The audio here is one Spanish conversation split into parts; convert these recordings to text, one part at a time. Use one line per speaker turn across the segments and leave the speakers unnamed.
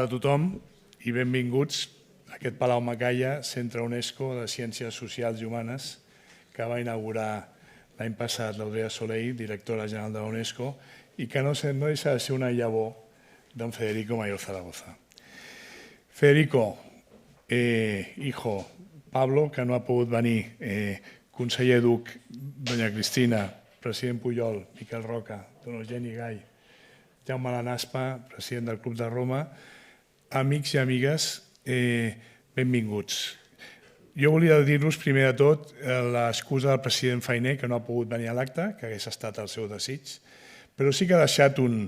a tothom i benvinguts a aquest Palau Macaya, Centre UNESCO de Ciències Socials i Humanes, que va inaugurar l'any passat l'Audrey Soleil, directora general de la UNESCO, i que no deixa de ser una llavor d'en Federico Mayor Zaragoza. Federico, hijo, Pablo, que no ha pogut venir, conseller Duc, doña Cristina, president Pujol, Miquel Roca, don Eugeni Gai, Jaume Lanaspa, president del Club de Roma, amics i amigues, benvinguts. Jo volia dir-vos primer de tot l'excusa del president Fainé, que no ha pogut venir a l'acte, que hagués estat el seu desig, però sí que ha deixat un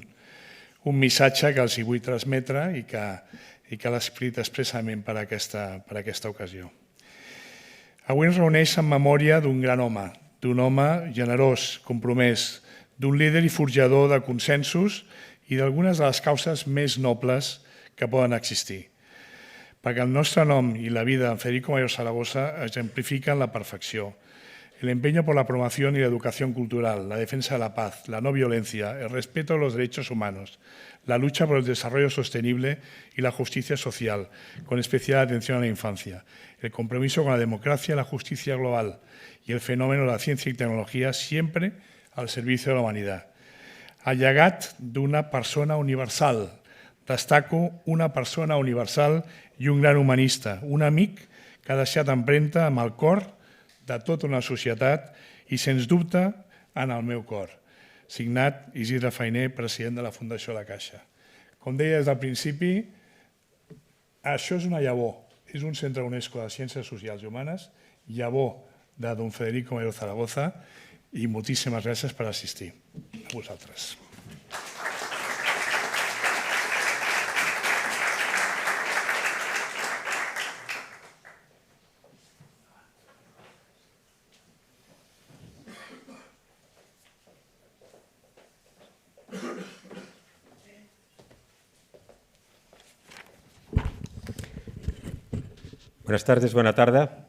missatge que els hi vull transmetre i que l'ha escrit expressament per aquesta ocasió. Avui ens reuneix en memòria d'un gran home, d'un home generós, compromès, d'un líder i forjador de consensos i d'algunes de les causes més nobles que poden existir. Perquè el nostre nom i la vida de Federico Mayor Zaragoza ejemplifican la perfecció. El empeño por la promoción y la educación cultural, la defensa de la paz, la no violencia, el respeto a los derechos humanos, la lucha por el desarrollo sostenible y la justicia social, con especial atención a la infancia, el compromiso con la democracia y la justicia global y el fenómeno de la ciencia y tecnología siempre al servicio de la humanidad. El llegat d'una persona universal. Destaco una persona universal i un gran humanista, un amic que ha deixat empremta amb el cor de tota una societat i, sens dubte, en el meu cor. Signat Isidre Fainé, president de la Fundació La Caixa. Com deia des del principi, això és una llavor, és un centre UNESCO de Ciències Socials i Humanes, llavor de don Federico Mayor Zaragoza, i moltíssimes gràcies per assistir. A vosaltres.
Buenas tardes, buena tarda.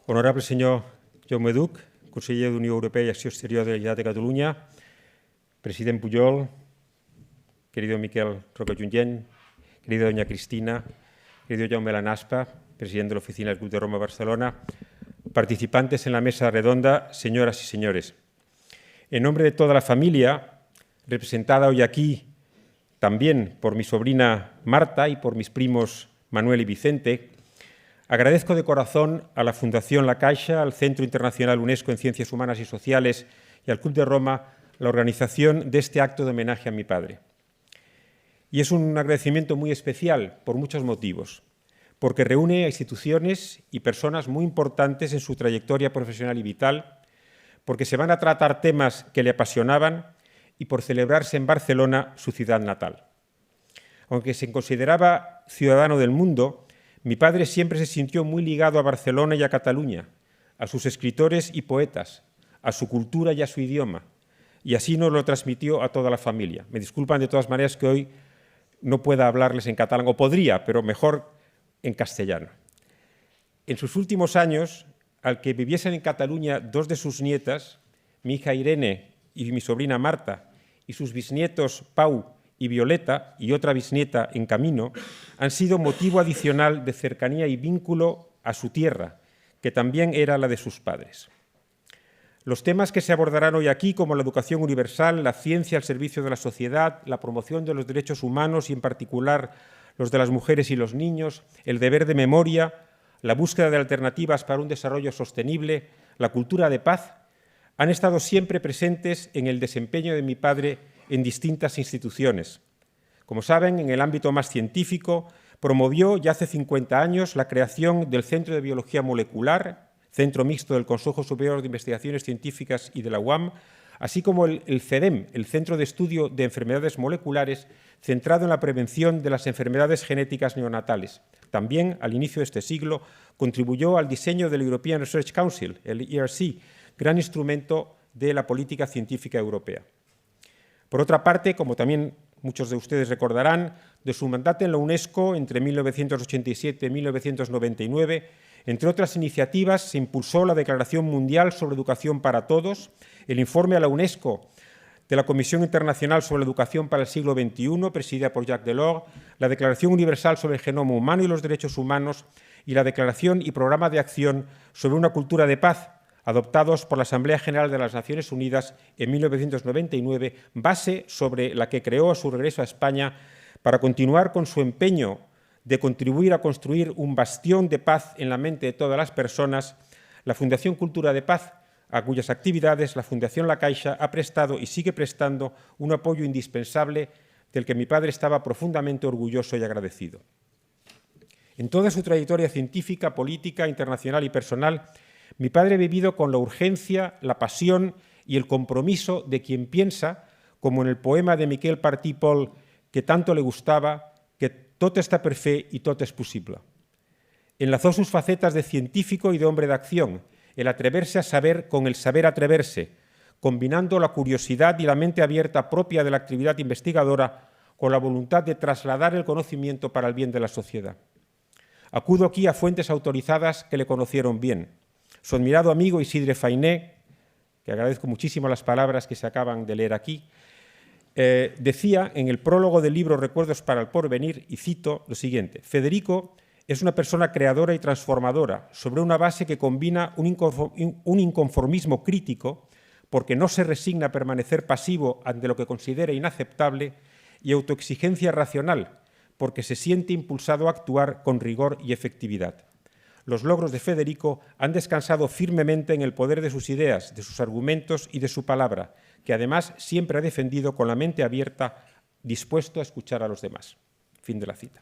Honorable senyor Jaume Duc, conseller d'Unió Europea i Acció Exterior de la Generalitat de Catalunya, president Pujol, querido Miquel Roca-Junyent, querida doña Cristina, querido Jaume Lanaspa, presidente de la Oficina del Club de Roma Barcelona, participantes en la mesa redonda, señoras y señores. En nombre de toda la familia, representada hoy aquí también por mi sobrina Marta y por mis primos Manuel y Vicente, agradezco de corazón a la Fundación La Caixa, al Centro Internacional UNESCO en Ciencias Humanas y Sociales y al Club de Roma la organización de este acto de homenaje a mi padre. Y es un agradecimiento muy especial por muchos motivos, porque reúne a instituciones y personas muy importantes en su trayectoria profesional y vital, porque se van a tratar temas que le apasionaban y por celebrarse en Barcelona, su ciudad natal. Aunque se consideraba ciudadano del mundo, mi padre siempre se sintió muy ligado a Barcelona y a Cataluña, a sus escritores y poetas, a su cultura y a su idioma, y así nos lo transmitió a toda la familia. Me disculpan de todas maneras que hoy no pueda hablarles en catalán, o podría, pero mejor en castellano. En sus últimos años, al que viviesen en Cataluña dos de sus nietas, mi hija Irene y mi sobrina Marta, y sus bisnietos Pau y Violeta, y otra bisnieta en camino, han sido motivo adicional de cercanía y vínculo a su tierra, que también era la de sus padres. Los temas que se abordarán hoy aquí, como la educación universal, la ciencia al servicio de la sociedad, la promoción de los derechos humanos y en particular los de las mujeres y los niños, el deber de memoria, la búsqueda de alternativas para un desarrollo sostenible, la cultura de paz, han estado siempre presentes en el desempeño de mi padre en distintas instituciones. Como saben, en el ámbito más científico, promovió ya hace 50 años la creación del Centro de Biología Molecular, Centro Mixto del Consejo Superior de Investigaciones Científicas y de la UAM, así como el CEDEM, el Centro de Estudio de Enfermedades Moleculares, centrado en la prevención de las enfermedades genéticas neonatales. También, al inicio de este siglo, contribuyó al diseño del European Research Council, el ERC, gran instrumento de la política científica europea. Por otra parte, como también muchos de ustedes recordarán, de su mandato en la UNESCO entre 1987 y 1999, entre otras iniciativas, se impulsó la Declaración Mundial sobre Educación para Todos, el informe a la UNESCO de la Comisión Internacional sobre la Educación para el Siglo XXI, presidida por Jacques Delors, la Declaración Universal sobre el Genoma Humano y los Derechos Humanos y la Declaración y Programa de Acción sobre una Cultura de Paz, adoptados por la Asamblea General de las Naciones Unidas en 1999, base sobre la que creó a su regreso a España para continuar con su empeño de contribuir a construir un bastión de paz en la mente de todas las personas, la Fundación Cultura de Paz, a cuyas actividades la Fundación La Caixa ha prestado y sigue prestando un apoyo indispensable del que mi padre estaba profundamente orgulloso y agradecido. En toda su trayectoria científica, política, internacional y personal, mi padre ha vivido con la urgencia, la pasión y el compromiso de quien piensa, como en el poema de Miquel Partí-Pol que tanto le gustaba, que tot està per fer i tot és possible. Enlazó sus facetas de científico y de hombre de acción, el atreverse a saber con el saber atreverse, combinando la curiosidad y la mente abierta propia de la actividad investigadora con la voluntad de trasladar el conocimiento para el bien de la sociedad. Acudo aquí a fuentes autorizadas que le conocieron bien. Su admirado amigo Isidre Fainé, que agradezco muchísimo las palabras que se acaban de leer aquí, decía en el prólogo del libro Recuerdos para el Porvenir, y cito lo siguiente: Federico es una persona creadora y transformadora sobre una base que combina un inconformismo crítico, porque no se resigna a permanecer pasivo ante lo que considera inaceptable, y autoexigencia racional, porque se siente impulsado a actuar con rigor y efectividad. Los logros de Federico han descansado firmemente en el poder de sus ideas, de sus argumentos y de su palabra, que además siempre ha defendido con la mente abierta, dispuesto a escuchar a los demás. Fin de la cita.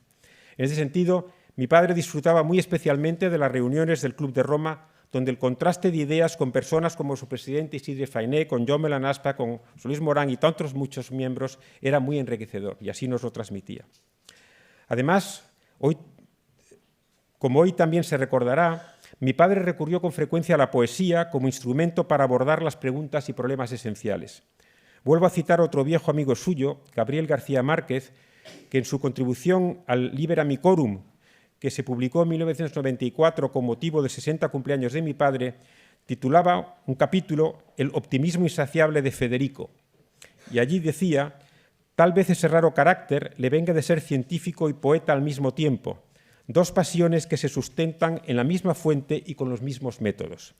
En ese sentido, mi padre disfrutaba muy especialmente de las reuniones del Club de Roma, donde el contraste de ideas con personas como su presidente Isidre Fainé, con Jaume Lanaspa, con Luis Morán y tantos muchos miembros era muy enriquecedor, y así nos lo transmitía. Además, como hoy también se recordará, mi padre recurrió con frecuencia a la poesía como instrumento para abordar las preguntas y problemas esenciales. Vuelvo a citar a otro viejo amigo suyo, Gabriel García Márquez, que en su contribución al Liber Amicorum, que se publicó en 1994 con motivo del 60 cumpleaños de mi padre, titulaba un capítulo El optimismo insaciable de Federico. Y allí decía: tal vez ese raro carácter le venga de ser científico y poeta al mismo tiempo, dos pasiones que se sustentan en la misma fuente y con los mismos métodos.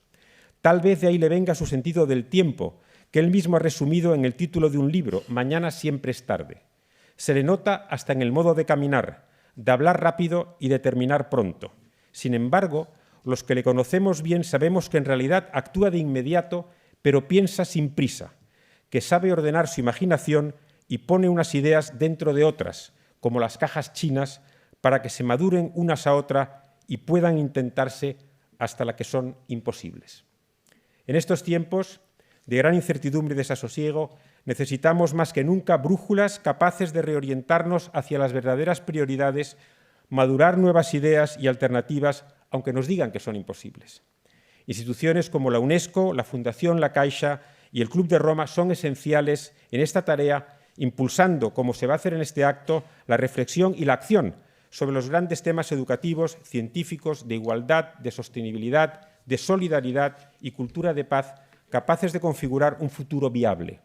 Tal vez de ahí le venga su sentido del tiempo, que él mismo ha resumido en el título de un libro, Mañana siempre es tarde. Se le nota hasta en el modo de caminar, de hablar rápido y de terminar pronto. Sin embargo, los que le conocemos bien sabemos que en realidad actúa de inmediato, pero piensa sin prisa, que sabe ordenar su imaginación y pone unas ideas dentro de otras, como las cajas chinas, para que se maduren unas a otra y puedan intentarse hasta la que son imposibles. En estos tiempos de gran incertidumbre y desasosiego, necesitamos más que nunca brújulas capaces de reorientarnos hacia las verdaderas prioridades, madurar nuevas ideas y alternativas, aunque nos digan que son imposibles. Instituciones como la UNESCO, la Fundación La Caixa y el Club de Roma son esenciales en esta tarea, impulsando, como se va a hacer en este acto, la reflexión y la acción sobre los grandes temas educativos, científicos, de igualdad, de sostenibilidad, de solidaridad y cultura de paz, capaces de configurar un futuro viable.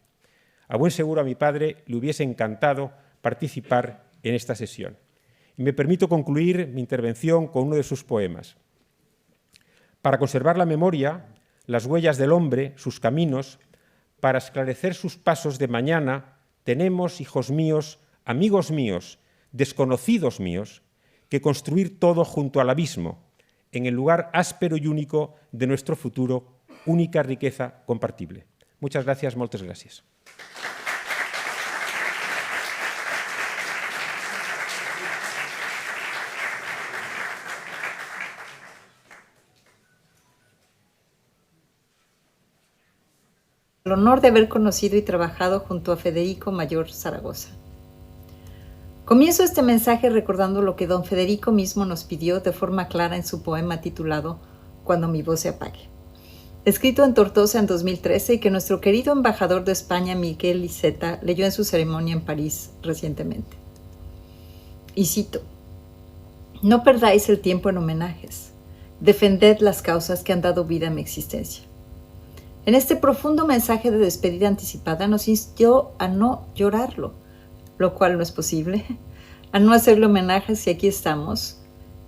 A buen seguro a mi padre le hubiese encantado participar en esta sesión. Y me permito concluir mi intervención con uno de sus poemas. Para conservar la memoria, las huellas del hombre, sus caminos, para esclarecer sus pasos de mañana, tenemos, hijos míos, amigos míos, desconocidos míos, que construir todo junto al abismo, en el lugar áspero y único de nuestro futuro, única riqueza compartible. Muchas gracias, moltes gràcies.
El honor de haber conocido y trabajado junto a Federico Mayor Zaragoza. Comienzo este mensaje recordando lo que don Federico mismo nos pidió de forma clara en su poema titulado Cuando mi voz se apague, escrito en Tortosa en 2013 y que nuestro querido embajador de España, Miguel Iceta, leyó en su ceremonia en París recientemente. Y cito: no perdáis el tiempo en homenajes, defended las causas que han dado vida a mi existencia. En este profundo mensaje de despedida anticipada nos instó a no llorarlo, lo cual no es posible, a no hacerle homenajes si aquí estamos,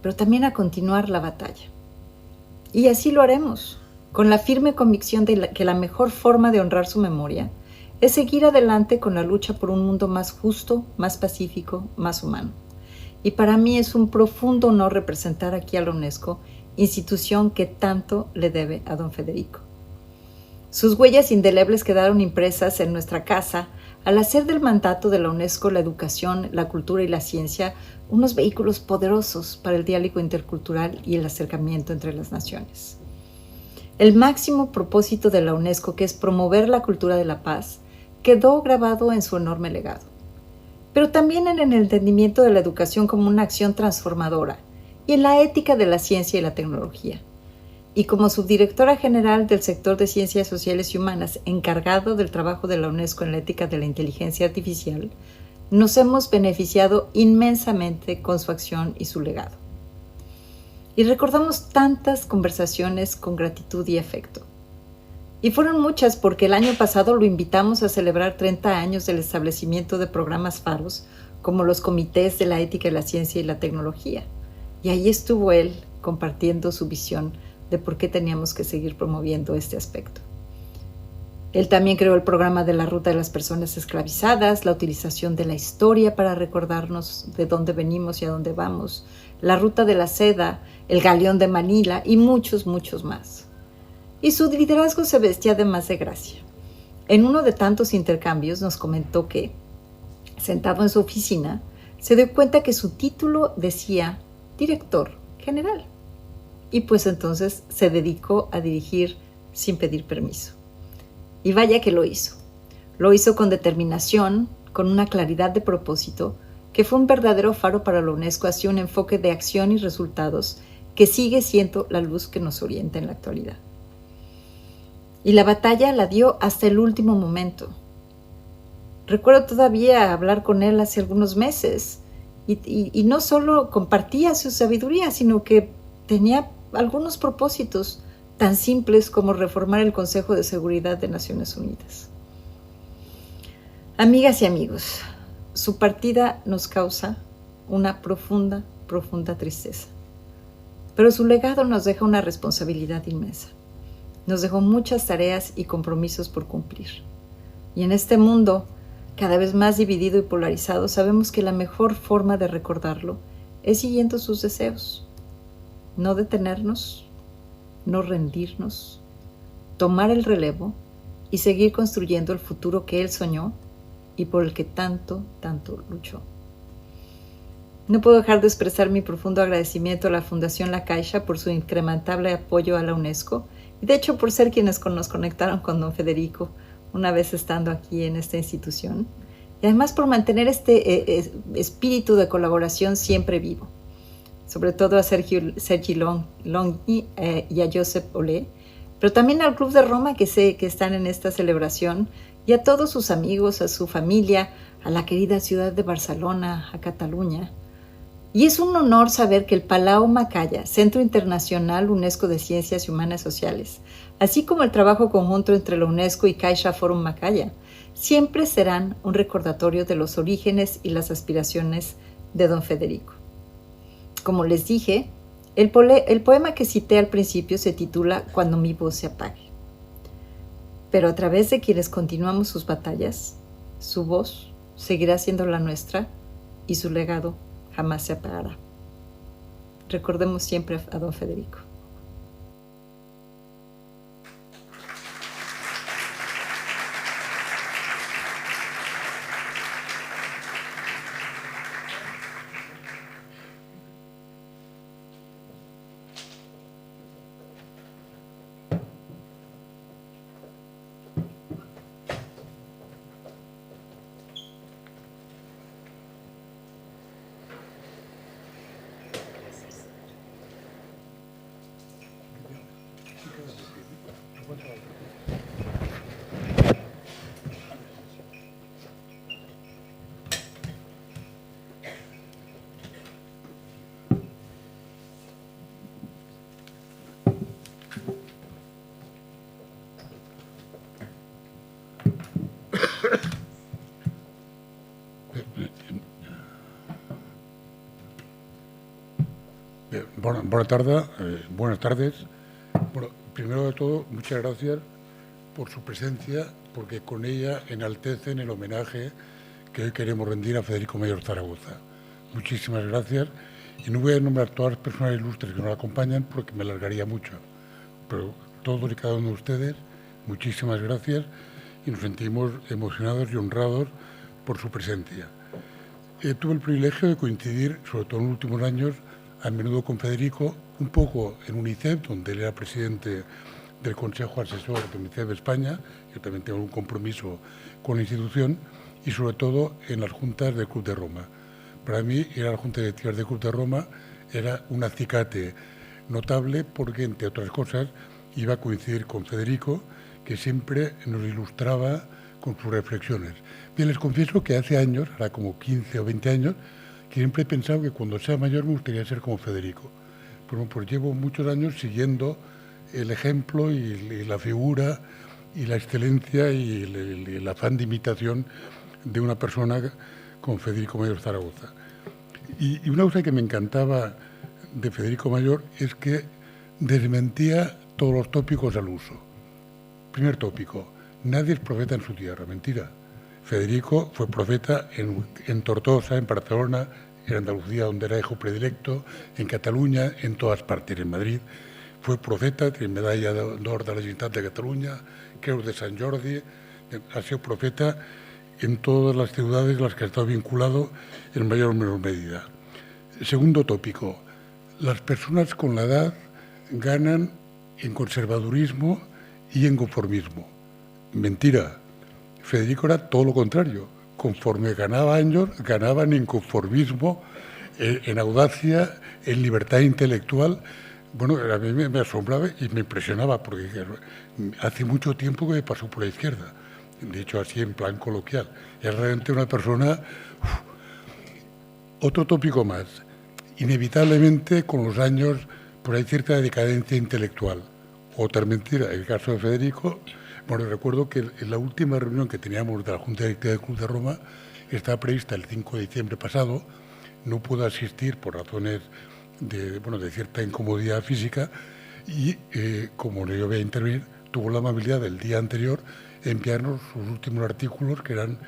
pero también a continuar la batalla. Y así lo haremos, con la firme convicción de que la mejor forma de honrar su memoria es seguir adelante con la lucha por un mundo más justo, más pacífico, más humano. Y para mí es un profundo honor representar aquí a la UNESCO, institución que tanto le debe a don Federico. Sus huellas indelebles quedaron impresas en nuestra casa al hacer del mandato de la UNESCO la educación, la cultura y la ciencia unos vehículos poderosos para el diálogo intercultural y el acercamiento entre las naciones. El máximo propósito de la UNESCO, que es promover la cultura de la paz, quedó grabado en su enorme legado, pero también en el entendimiento de la educación como una acción transformadora y en la ética de la ciencia y la tecnología. Y como subdirectora general del sector de Ciencias Sociales y Humanas, encargado del trabajo de la UNESCO en la ética de la inteligencia artificial, nos hemos beneficiado inmensamente con su acción y su legado. Y recordamos tantas conversaciones con gratitud y afecto. Y fueron muchas porque el año pasado lo invitamos a celebrar 30 años del establecimiento de programas faros, como los comités de la ética de la ciencia y la tecnología. Y ahí estuvo él compartiendo su visión de por qué teníamos que seguir promoviendo este aspecto. Él también creó el programa de la Ruta de las Personas Esclavizadas, la utilización de la historia para recordarnos de dónde venimos y a dónde vamos, la Ruta de la Seda, el Galeón de Manila y muchos, muchos más. Y su liderazgo se vestía de más de gracia. En uno de tantos intercambios nos comentó que, sentado en su oficina, se dio cuenta que su título decía director general. Y pues entonces se dedicó a dirigir sin pedir permiso. Y vaya que lo hizo. Lo hizo con determinación, con una claridad de propósito, que fue un verdadero faro para la UNESCO hacia un enfoque de acción y resultados que sigue siendo la luz que nos orienta en la actualidad. Y la batalla la dio hasta el último momento. Recuerdo todavía hablar con él hace algunos meses y no solo compartía su sabiduría, sino que tenía algunos propósitos tan simples como reformar el Consejo de Seguridad de Naciones Unidas. Amigas y amigos, su partida nos causa una profunda, profunda tristeza. Pero su legado nos deja una responsabilidad inmensa. Nos dejó muchas tareas y compromisos por cumplir. Y en este mundo, cada vez más dividido y polarizado, sabemos que la mejor forma de recordarlo es siguiendo sus deseos. No detenernos, no rendirnos, tomar el relevo y seguir construyendo el futuro que él soñó y por el que tanto, tanto luchó. No puedo dejar de expresar mi profundo agradecimiento a la Fundación La Caixa por su incrementable apoyo a la UNESCO y de hecho por ser quienes nos conectaron con don Federico una vez estando aquí en esta institución y además por mantener este espíritu de colaboración siempre vivo. Sobre todo a Sergi Longhi y a Josep Olé, pero también al Club de Roma que sé que están en esta celebración y a todos sus amigos, a su familia, a la querida ciudad de Barcelona, a Cataluña. Y es un honor saber que el Palau Macaya, Centro Internacional UNESCO de Ciencias Humanas Sociales, así como el trabajo conjunto entre la UNESCO y Caixa Forum Macaya, siempre serán un recordatorio de los orígenes y las aspiraciones de don Federico. Como les dije, el poema que cité al principio se titula Cuando mi voz se apague. Pero a través de quienes continuamos sus batallas, su voz seguirá siendo la nuestra y su legado jamás se apagará. Recordemos siempre a don Federico.
buenas tardes. Bueno, primero de todo, muchas gracias por su presencia, porque con ella enaltecen el homenaje que hoy queremos rendir a Federico Mayor Zaragoza. Muchísimas gracias. Y no voy a nombrar todas las personas ilustres que nos acompañan porque me alargaría mucho. Pero todos y cada uno de ustedes, muchísimas gracias y nos sentimos emocionados y honrados por su presencia. Tuve el privilegio de coincidir, sobre todo en los últimos años, a menudo con Federico, un poco en UNICEF, donde él era presidente del Consejo Asesor de UNICEF España. Yo también tengo un compromiso con la institución, y sobre todo en las juntas del Club de Roma. Para mí, ir a la Junta Directiva del Club de Roma era un acicate notable porque, entre otras cosas, iba a coincidir con Federico, que siempre nos ilustraba con sus reflexiones. Bien, les confieso que hace años, ahora como 15 o 20 años, que siempre he pensado que cuando sea mayor me gustaría ser como Federico. Bueno, pues llevo muchos años siguiendo el ejemplo y la figura y la excelencia y el afán de imitación de una persona como Federico Mayor Zaragoza. Y una cosa que me encantaba de Federico Mayor es que desmentía todos los tópicos al uso. Primer tópico, nadie es profeta en su tierra, mentira. Federico fue profeta en Tortosa, en Barcelona, en Andalucía, donde era hijo predilecto, en Cataluña, en todas partes, en Madrid. Fue profeta, tiene medalla de honor de la Generalitat de Cataluña, Creu de Sant Jordi, ha sido profeta en todas las ciudades a las que ha estado vinculado en mayor o menor medida. Segundo tópico, las personas con la edad ganan en conservadurismo y en conformismo. Mentira. Federico era todo lo contrario. Conforme ganaba años, ganaban en conformismo, en audacia, en libertad intelectual. Bueno, a mí me asombraba y me impresionaba porque hace mucho tiempo que me pasó por la izquierda. De hecho, así en plan coloquial. Es realmente una persona... Otro tópico más. Inevitablemente, con los años, pues hay cierta decadencia intelectual. Otra mentira. En el caso de Federico, bueno, recuerdo que en la última reunión que teníamos de la Junta Directiva del Club de Roma estaba prevista el 5 de diciembre pasado. No pudo asistir por razones de cierta incomodidad física y, como no iba a intervenir, tuvo la amabilidad del día anterior enviarnos sus últimos artículos, que eran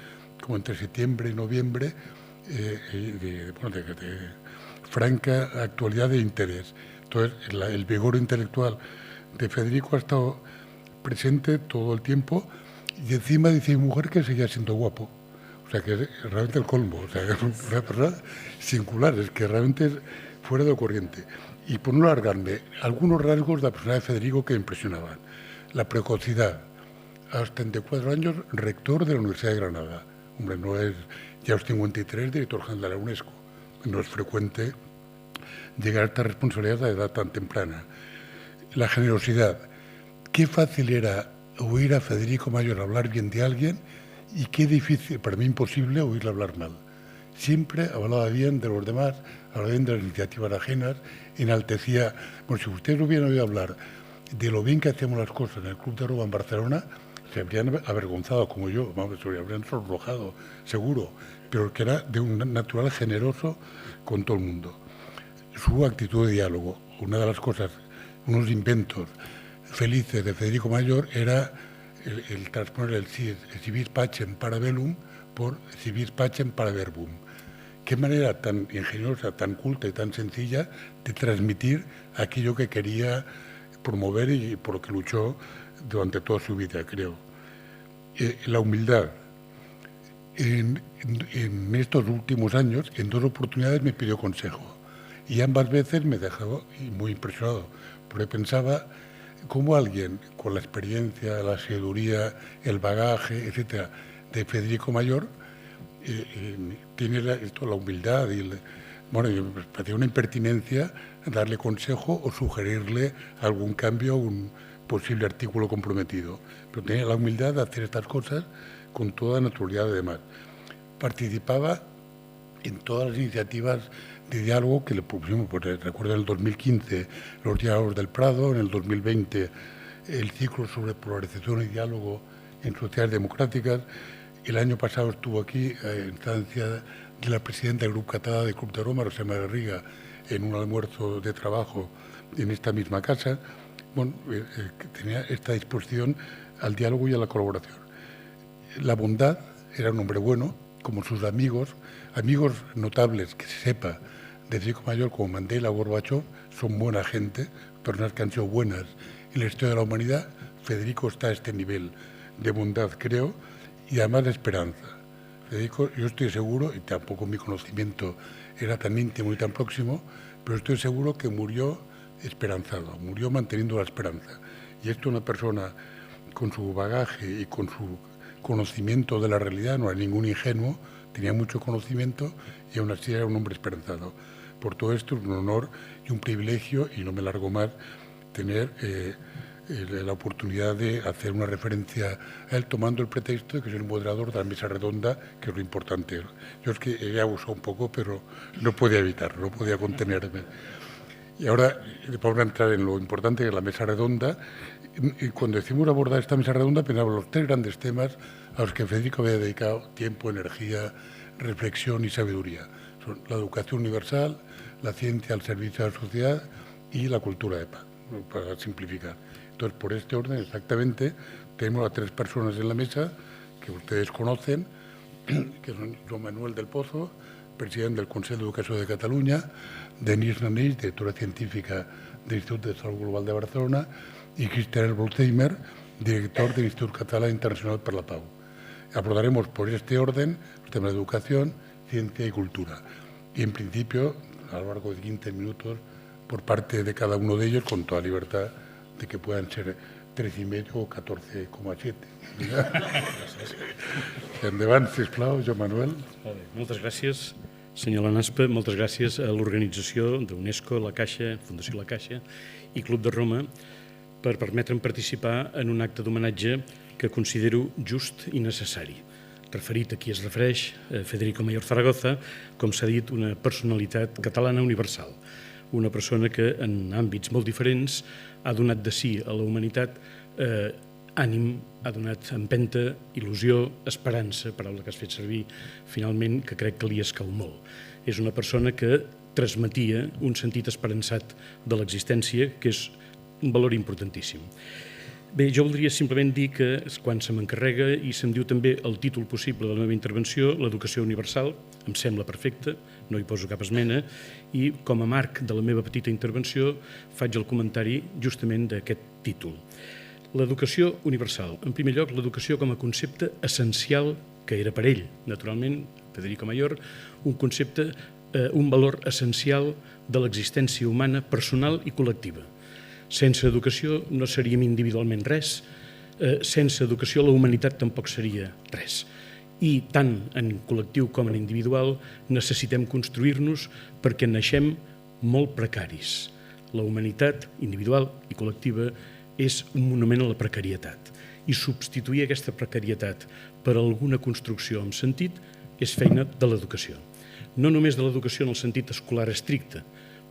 como entre septiembre y noviembre, de franca actualidad e interés. Entonces, el vigor intelectual de Federico ha estado presente todo el tiempo y encima dice mi mujer que seguía siendo guapo. O sea, que es realmente el colmo. O sea, es una persona singular, es que realmente es fuera de lo corriente. Y por no alargarme, algunos rasgos de la persona de Federico que me impresionaban. La precocidad. A los 34 años, rector de la Universidad de Granada. Hombre, no es ya a los 53 director general de la UNESCO. No es frecuente llegar a esta responsabilidad a edad tan temprana. La generosidad. Qué fácil era oír a Federico Mayor hablar bien de alguien y qué difícil, para mí imposible, oírle hablar mal. Siempre hablaba bien de los demás, hablaba bien de las iniciativas ajenas, enaltecía... Bueno, si ustedes hubieran oído hablar de lo bien que hacíamos las cosas en el Club de Roma en Barcelona, se habrían avergonzado como yo, vamos, se habrían sonrojado, seguro, pero que era de un natural generoso con todo el mundo. Su actitud de diálogo, una de las cosas, unos inventos felices de Federico Mayor era el transponer el civis pacem para bellum por civis pacem para verbum. Qué manera tan ingeniosa, tan culta y tan sencilla de transmitir aquello que quería promover y por lo que luchó durante toda su vida, creo. La humildad. En estos últimos años, en 2 oportunidades me pidió consejo y ambas veces me dejó muy impresionado, porque pensaba cómo alguien con la experiencia, la sabiduría, el bagaje, etcétera, de Federico Mayor tiene la humildad y me parecía una impertinencia darle consejo o sugerirle algún cambio a un posible artículo comprometido, pero tenía la humildad de hacer estas cosas con toda naturalidad además. Participaba en todas las iniciativas de diálogo que le pusimos, pues recuerdo en el 2015 los diálogos del Prado, en el 2020 el ciclo sobre polarización y diálogo en sociedades democráticas. El año pasado estuvo aquí, en instancia de la presidenta del Grupo Català del Club de Roma, Rosa María Garriga, en un almuerzo de trabajo en esta misma casa, bueno, que tenía esta disposición al diálogo y a la colaboración. La bondad, era un hombre bueno, como sus amigos notables, que se sepa, de Federico Mayor, como Mandela o Gorbachov, son buena gente, personas que han sido buenas en la historia de la humanidad. Federico está a este nivel de bondad, creo, y además de esperanza. Federico, yo estoy seguro, y tampoco mi conocimiento era tan íntimo y tan próximo, pero estoy seguro que murió esperanzado, murió manteniendo la esperanza. Y esto una persona con su bagaje y con su conocimiento de la realidad, no era ningún ingenuo, tenía mucho conocimiento y aún así era un hombre esperanzado. Por todo esto es un honor y un privilegio, y no me largo más, tener la oportunidad de hacer una referencia a él tomando el pretexto de que soy el moderador de la mesa redonda, que es lo importante. Yo es que he abusado un poco, pero no podía evitarlo, no podía contenerme. Y ahora vamos a entrar en lo importante de la mesa redonda. Y cuando decimos abordar esta mesa redonda, pensamos los tres grandes temas a los que Federico había dedicado tiempo, energía, reflexión y sabiduría. Son la educación universal, la ciencia al servicio de la sociedad y la cultura de paz, para simplificar. Entonces, por este orden, exactamente, tenemos a tres personas en la mesa que ustedes conocen, que son Joan Manuel del Pozo, presidente del Consell d'Educació de Catalunya, Denise Naneix, directora científica del Instituto de Salud Global de Barcelona, y Christian Boltheimer, director del Instituto Català Internacional per la Pau. Abordaremos por este orden los temas de educación, ciencia y cultura. Y en principio, a lo largo de 15 minutos, por parte de cada uno de ellos, con toda libertad de que puedan ser 13,5 o 14,7. Endavant, sisplau, Joan Manuel.
Moltes gràcies, senyor Lanaspa. Moltes gràcies a l'organització d'UNESCO, la Caixa, Fundació La Caixa i Club de Roma per permetre'm participar en un acte d'homenatge que considero just i necessari. Referit a qui es refereix, Federico Mayor Zaragoza, com s'ha dit, una personalitat catalana universal, una persona que en àmbits molt diferents ha donat de si a la humanitat ànim, ha donat empenta, il·lusió, esperança, paraula que has fet servir finalment, que crec que li escau molt. És una persona que transmetia un sentit esperançat de l'existència, que és un valor importantíssim. Bé, jo voldria simplement dir que quan se m'encarrega i se'm diu també el títol possible de la meva intervenció, l'educació universal, em sembla perfecte, no hi poso cap esmena, i com a marc de la meva petita intervenció faig el comentari justament d'aquest títol. L'educació universal. En primer lloc, l'educació com a concepte essencial, que era per ell, naturalment, Federico Mayor, un concepte, un valor essencial de l'existència humana personal i col·lectiva. Sense educació no seríem individualment res, sense educació la humanitat tampoc seria res. I tant en col·lectiu com en individual necessitem construir-nos perquè naixem molt precaris. La humanitat individual i col·lectiva és un monument a la precarietat. I substituir aquesta precarietat per alguna construcció amb sentit és feina de l'educació. No només de l'educació en el sentit escolar estricte,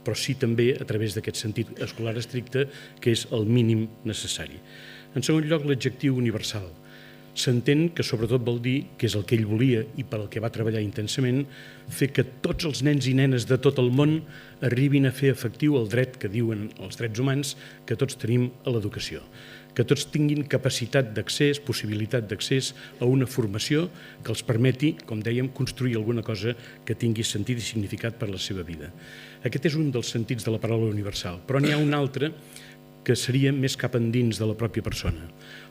però sí també a través d'aquest sentit escolar estricte, que és el mínim necessari. En segon lloc, l'adjectiu universal. S'entén que sobretot vol dir, que és el que ell volia i per al que va treballar intensament, fer que tots els nens i nenes de tot el món arribin a fer efectiu el dret que diuen els drets humans que tots tenim a l'educació. Que tots tinguin capacitat d'accés, possibilitat d'accés a una formació que els permeti, com dèiem, construir alguna cosa que tingui sentit i significat per a la seva vida. Aquest és un dels sentits de la paraula universal, però n'hi ha un altre que seria més cap endins de la pròpia persona.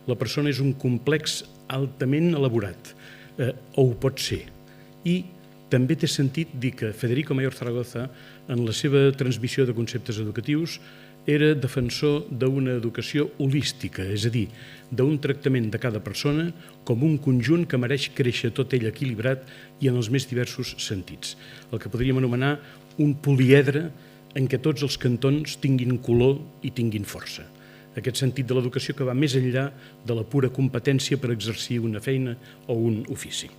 La persona és un complex altament elaborat, o ho pot ser. I també té sentit dir que Federico Mayor Zaragoza, en la seva transmissió de conceptes educatius, era defensor d'una educació holística, és a dir, d'un tractament de cada persona com un conjunt que mereix créixer tot ell equilibrat i en els més diversos sentits. El que podríem anomenar un poliedre en què tots els cantons tinguin color i tinguin força. Aquest sentit de l'educació que va més enllà de la pura competència per exercir una feina o un ofici.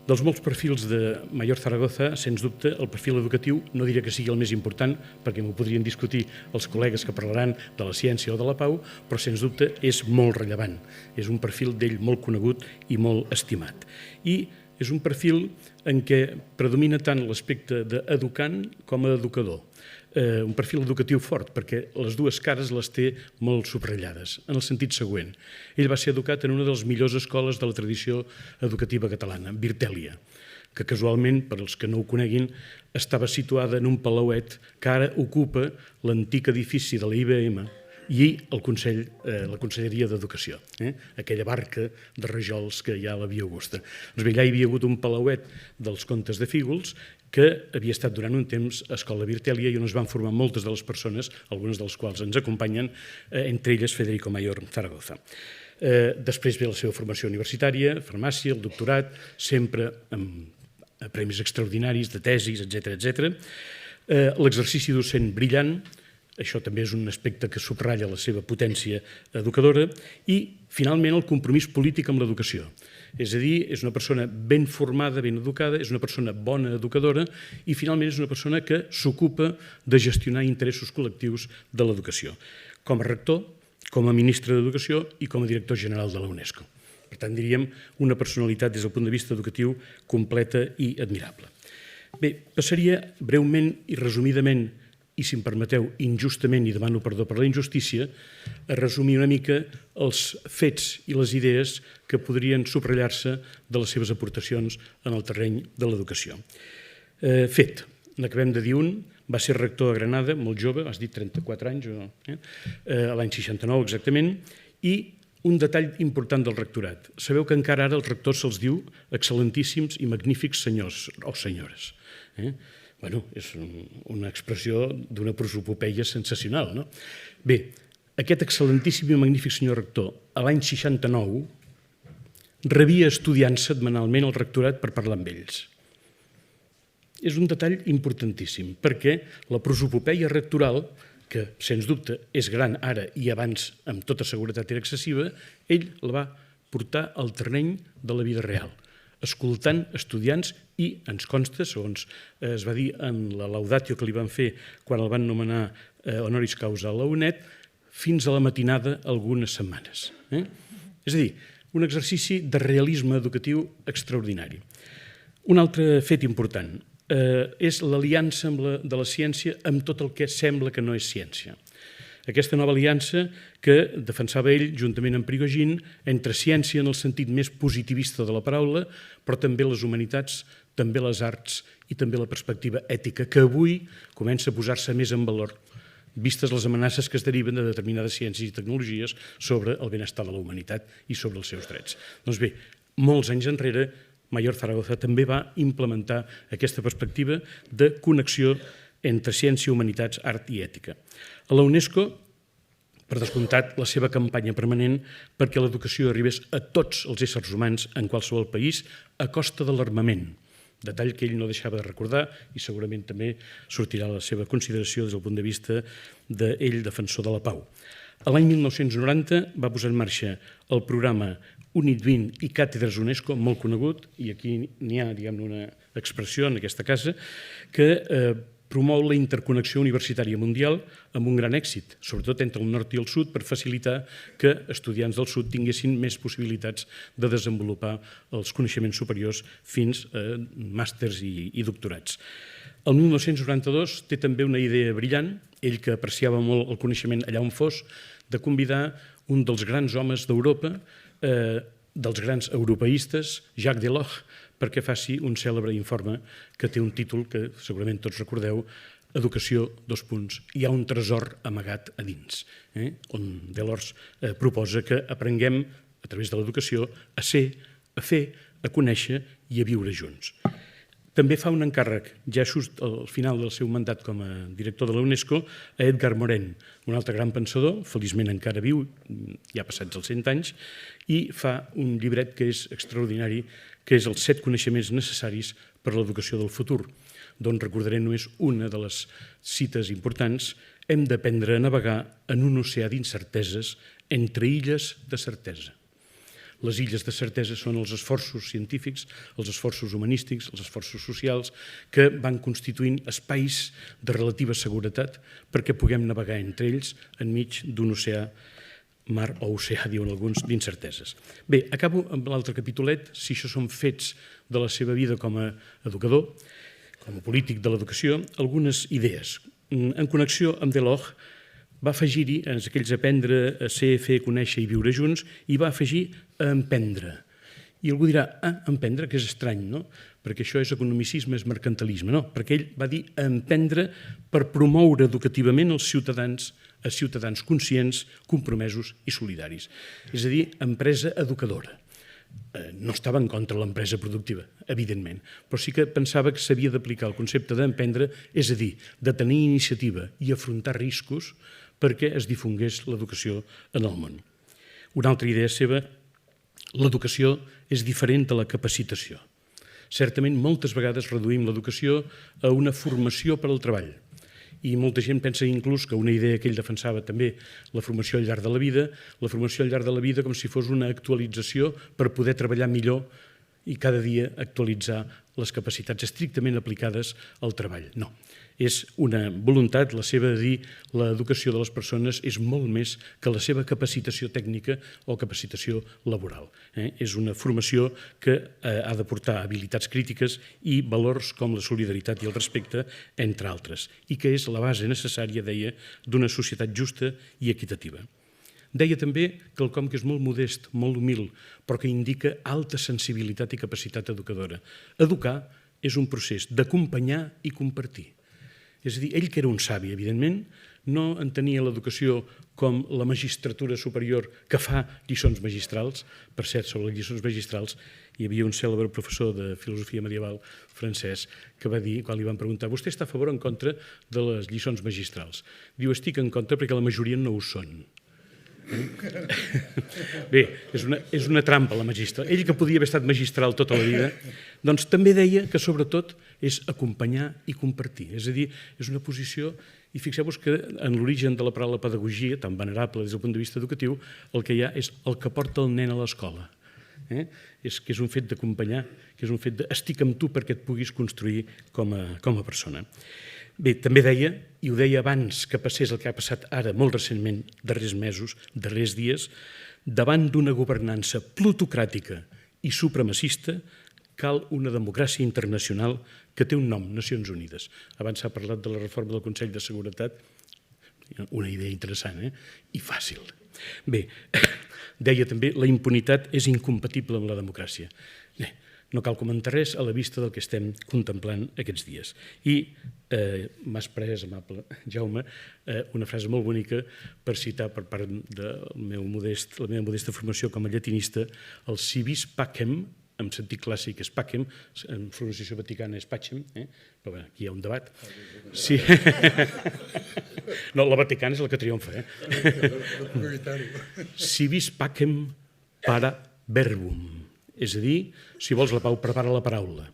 Dels molts perfils de Mayor Zaragoza, sens dubte, el perfil educatiu no diré que sigui el més important, perquè m'ho podrien discutir els col·legues que parlaran de la ciència o de la pau, però sens dubte és molt rellevant. És un perfil d'ell molt conegut i molt estimat. I és un perfil en què predomina tant l'aspecte d'educant com a educador. Un perfil educatiu fort, perquè les dues cares les té molt subratllades, en el sentit següent. Ell va ser educat en una de les millors escoles de la tradició educativa catalana, Virtèlia, que casualment, per als que no ho coneguin, estava situada en un palauet que ara ocupa l'antic edifici de la IBM i la Conselleria d'Educació, aquella barca de rajols que hi ha a la Via Augusta. Doncs bé, allà hi havia hagut un palauet dels comtes de Fígols que havia estat durant un temps a Escola Virtèlia i on es van formar moltes de les persones, algunes de les quals ens acompanyen, entre elles Federico Mayor Zaragoza. Després ve la seva formació universitària, farmàcia, el doctorat, sempre amb premis extraordinaris de tesis, etc. L'exercici docent brillant, això també és un aspecte que subratlla la seva potència educadora, i finalment el compromís polític amb l'educació. És a dir, és una persona ben formada, ben educada, és una persona bona educadora i finalment és una persona que s'ocupa de gestionar interessos col·lectius de l'educació, com a rector, com a ministre d'Educació i com a director general de la UNESCO. Per tant, diríem, una personalitat des del punt de vista educatiu completa i admirable. Bé, passaria breument i resumidament, i si em permeteu, injustament, i demano perdó per la injustícia, a resumir una mica els fets i les idees que podrien subratllar-se de les seves aportacions en el terreny de l'educació. Fet, n'acabem de dir un, va ser rector a Granada, molt jove, has dit 34 anys, l'any 69 exactament, i un detall important del rectorat. Sabeu que encara ara als rectors se'ls diu excel·lentíssims i magnífics senyors o senyores. Bueno, és una expressió d'una prosopopeia sensacional, no? Bé, aquest excel·lentíssim i magnífic senyor rector, a l'any 69, rebia estudiants setmanalment al rectorat per parlar amb ells. És un detall importantíssim, perquè la prosopopeia rectoral, que sens dubte és gran ara i abans amb tota seguretat era excessiva, ell la va portar al terreny de la vida real, escoltant estudiants i ens consta, segons es va dir en la laudatio que li van fer quan el van nomenar honoris causa a la UNED, fins a la matinada algunes setmanes. És a dir, un exercici de realisme educatiu extraordinari. Un altre fet important és l'aliança de la ciència amb tot el que sembla que no és ciència. Aquesta nova aliança que defensava ell, juntament amb Prigogine, entre ciència en el sentit més positivista de la paraula, però també les humanitats, també les arts i també la perspectiva ètica, que avui comença a posar-se més en valor, vistes les amenaces que es deriven de determinades ciències i tecnologies sobre el benestar de la humanitat i sobre els seus drets. Doncs bé, molts anys enrere, Mayor Zaragoza també va implementar aquesta perspectiva de connexió entre ciència, humanitats, art i ètica. A la UNESCO, per descomptat, la seva campanya permanent perquè l'educació arribés a tots els éssers humans en qualsevol país a costa de l'armament, detall que ell no deixava de recordar i segurament també sortirà la seva consideració des del punt de vista d'ell defensor de la pau. A l'any 1990 va posar en marxa el programa UNIT 20 i Càtedres UNESCO, molt conegut, i aquí n'hi ha, diguem-ne, una expressió en aquesta casa, que promou la interconnexió universitària mundial amb un gran èxit, sobretot entre el nord i el sud, per facilitar que estudiants del sud tinguessin més possibilitats de desenvolupar els coneixements superiors fins a màsters i doctorats. El 1992 té també una idea brillant, ell que apreciava molt el coneixement allà on fos, de convidar un dels grans homes d'Europa, dels grans europeistes, Jacques Delors, perquè faci un cèlebre informe que té un títol que segurament tots recordeu, Educació, : hi ha un tresor amagat a dins, on Delors proposa que aprenguem, a través de l'educació, a ser, a fer, a conèixer i a viure junts. També fa un encàrrec, ja just al final del seu mandat com a director de la UNESCO, a Edgar Morin, un altre gran pensador, feliçment encara viu, ja passats els 100 anys, i fa un llibret que és extraordinari, que és els 7 coneixements necessaris per a l'educació del futur, d'on recordaré només una de les cites importants: hem d'aprendre a navegar en un oceà d'incerteses entre illes de certesa. Les illes de certesa són els esforços científics, els esforços humanístics, els esforços socials, que van constituint espais de relativa seguretat perquè puguem navegar entre ells enmig d'un oceà mar o oceà, diuen alguns, d'incerteses. Bé, acabo amb l'altre capitolet, si això són fets de la seva vida com a educador, com a polític de l'educació, algunes idees. En connexió amb Delors, va afegir-hi, en aquells aprendre, a ser, fer, conèixer i viure junts, i va afegir a emprendre. I algú dirà, emprendre, que és estrany, no? Perquè això és economicisme, és mercantilisme. No, perquè ell va dir emprendre per promoure educativament els ciutadans a ciutadans conscients, compromesos i solidaris. És a dir, empresa educadora. No estava en contra de l'empresa productiva, evidentment, però sí que pensava que s'havia d'aplicar el concepte d'emprendre, és a dir, de tenir iniciativa i afrontar riscos perquè es difongués l'educació en el món. Una altra idea seva, l'educació és diferent de la capacitació. Certament, moltes vegades reduïm l'educació a una formació per al treball. I molta gent pensa inclús que una idea que ell defensava també, la formació al llarg de la vida com si fos una actualització per poder treballar millor i cada dia actualitzar les capacitats estrictament aplicades al treball. No, és una voluntat, la seva de dir l'educació de les persones és molt més que la seva capacitació tècnica o capacitació laboral. És una formació que ha de portar habilitats crítiques i valors com la solidaritat i el respecte, entre altres, i que és la base necessària, deia, d'una societat justa i equitativa. Deia també quelcom que és molt modest, molt humil, però que indica alta sensibilitat i capacitat educadora. Educar és un procés d'acompanyar i compartir. És a dir, ell que era un savi, evidentment, no entenia l'educació com la magistratura superior que fa lliçons magistrals. Per cert, sobre les lliçons magistrals, hi havia un cèlebre professor de filosofia medieval francès que va dir, quan li van preguntar, vostè està a favor o en contra de les lliçons magistrals? Diu, estic en contra perquè la majoria no ho són. Bé, és una trampa la magistral. Ell que podia haver estat magistral tota la vida, doncs també deia que sobretot és acompanyar i compartir. És a dir, és una posició, i fixeu-vos que en l'origen de la paraula pedagogia, tan venerable des del punt de vista educatiu, el que hi ha és el que porta el nen a l'escola. És que és un fet d'acompanyar, que és un fet d'estic amb tu perquè et puguis construir com a persona. Bé, també deia, i ho deia abans que passés el que ha passat ara molt recentment, darrers mesos, darrers dies, davant d'una governança plutocràtica i supremacista cal una democràcia internacional que té un nom, Nacions Unides. Abans s'ha parlat de la reforma del Consell de Seguretat, una idea interessant, i fàcil. Bé, deia també, la impunitat és incompatible amb la democràcia. Bé, no cal comentar res a la vista del que estem contemplant aquests dies. I m'has pres, amable Jaume, una frase molt bonica per citar per part de la meva modesta formació com a llatinista, el si vis pacem, en sentit clàssic és pacem, en pronunciació vaticana és pacem, però bé, aquí hi ha un debat. Sí. No, la vaticana és la que triomfa. Si vis pacem para verbum. És a dir, si vols la pau, prepara la paraula.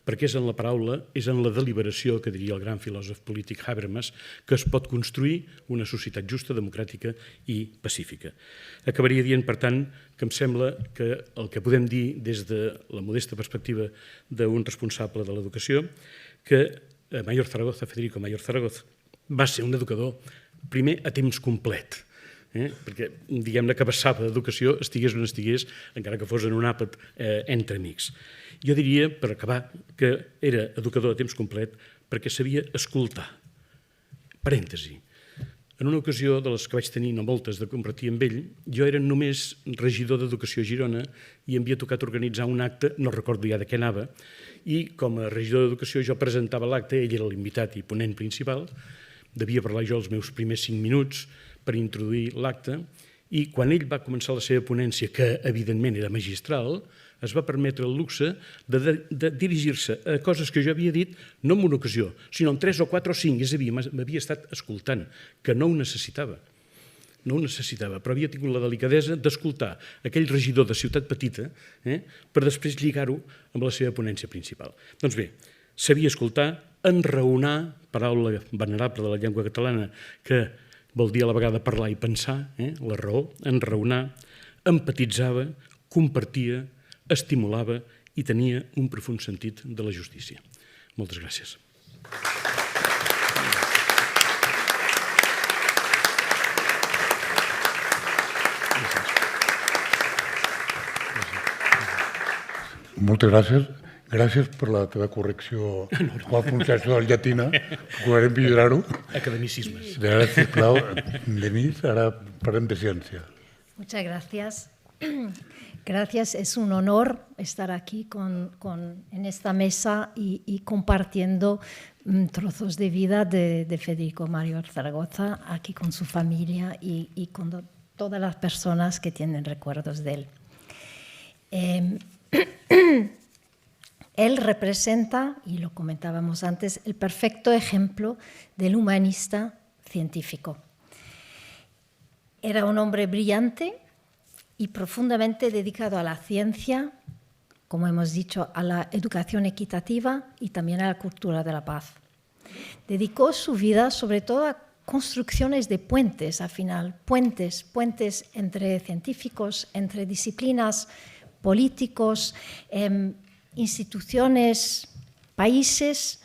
Perquè és en la paraula, és en la deliberació, que diria el gran filòsof polític Habermas, que es pot construir una societat justa, democràtica i pacífica. Acabaria dient, per tant, que em sembla que el que podem dir des de la modesta perspectiva d'un responsable de l'educació, que Mayor Zaragoza, Federico Mayor Zaragoza, va ser un educador, primer, a temps complet, perquè diguem-ne que passava d'educació, estigués on estigués, encara que fos en un àpat entre amics. Jo diria, per acabar, que era educador a temps complet perquè sabia escoltar. Parèntesi. En una ocasió de les que vaig tenir, no moltes, de compartir amb ell, jo era només regidor d'Educació a Girona i em havia tocat organitzar un acte, no recordo ja de què anava, i com a regidor d'Educació jo presentava l'acte, ell era l'invitat i ponent principal, devia parlar jo els meus primers 5 minuts per introduir l'acte, i quan ell va començar la seva ponència, que evidentment era magistral, es va permetre el luxe de dirigir-se a coses que jo havia dit no en una ocasió, sinó en 3 o 4 o 5, és a dir, m'havia estat escoltant, que no ho necessitava. No ho necessitava, però havia tingut la delicadesa d'escoltar aquell regidor de ciutat petita per després lligar-ho amb la seva ponència principal. Doncs bé, sabia escoltar, enraonar, paraula venerable de la llengua catalana que vol dir a la vegada parlar i pensar, la raó, enraonar, empatitzava, compartia, estimulava i tenia un profund sentit de la justícia. Moltes gràcies.
Moltes gràcies. Gràcies per la teva correcció qual pronunciació del llatina. Procurarem millorar-ho.
Academicismes.
De ara, sisplau, Denise, ara parlem de ciència.
Muchas gracias. Gracias, es un honor estar aquí en esta mesa y compartiendo trozos de vida de Federico Mayor Zaragoza aquí con su familia y con todas las personas que tienen recuerdos de él. Él representa, y lo comentábamos antes, el perfecto ejemplo del humanista científico. Era un hombre brillante y profundamente dedicado a la ciencia, como hemos dicho, a la educación equitativa y también a la cultura de la paz. Dedicó su vida sobre todo a construcciones de puentes, al final, puentes entre científicos, entre disciplinas, políticos, instituciones, países,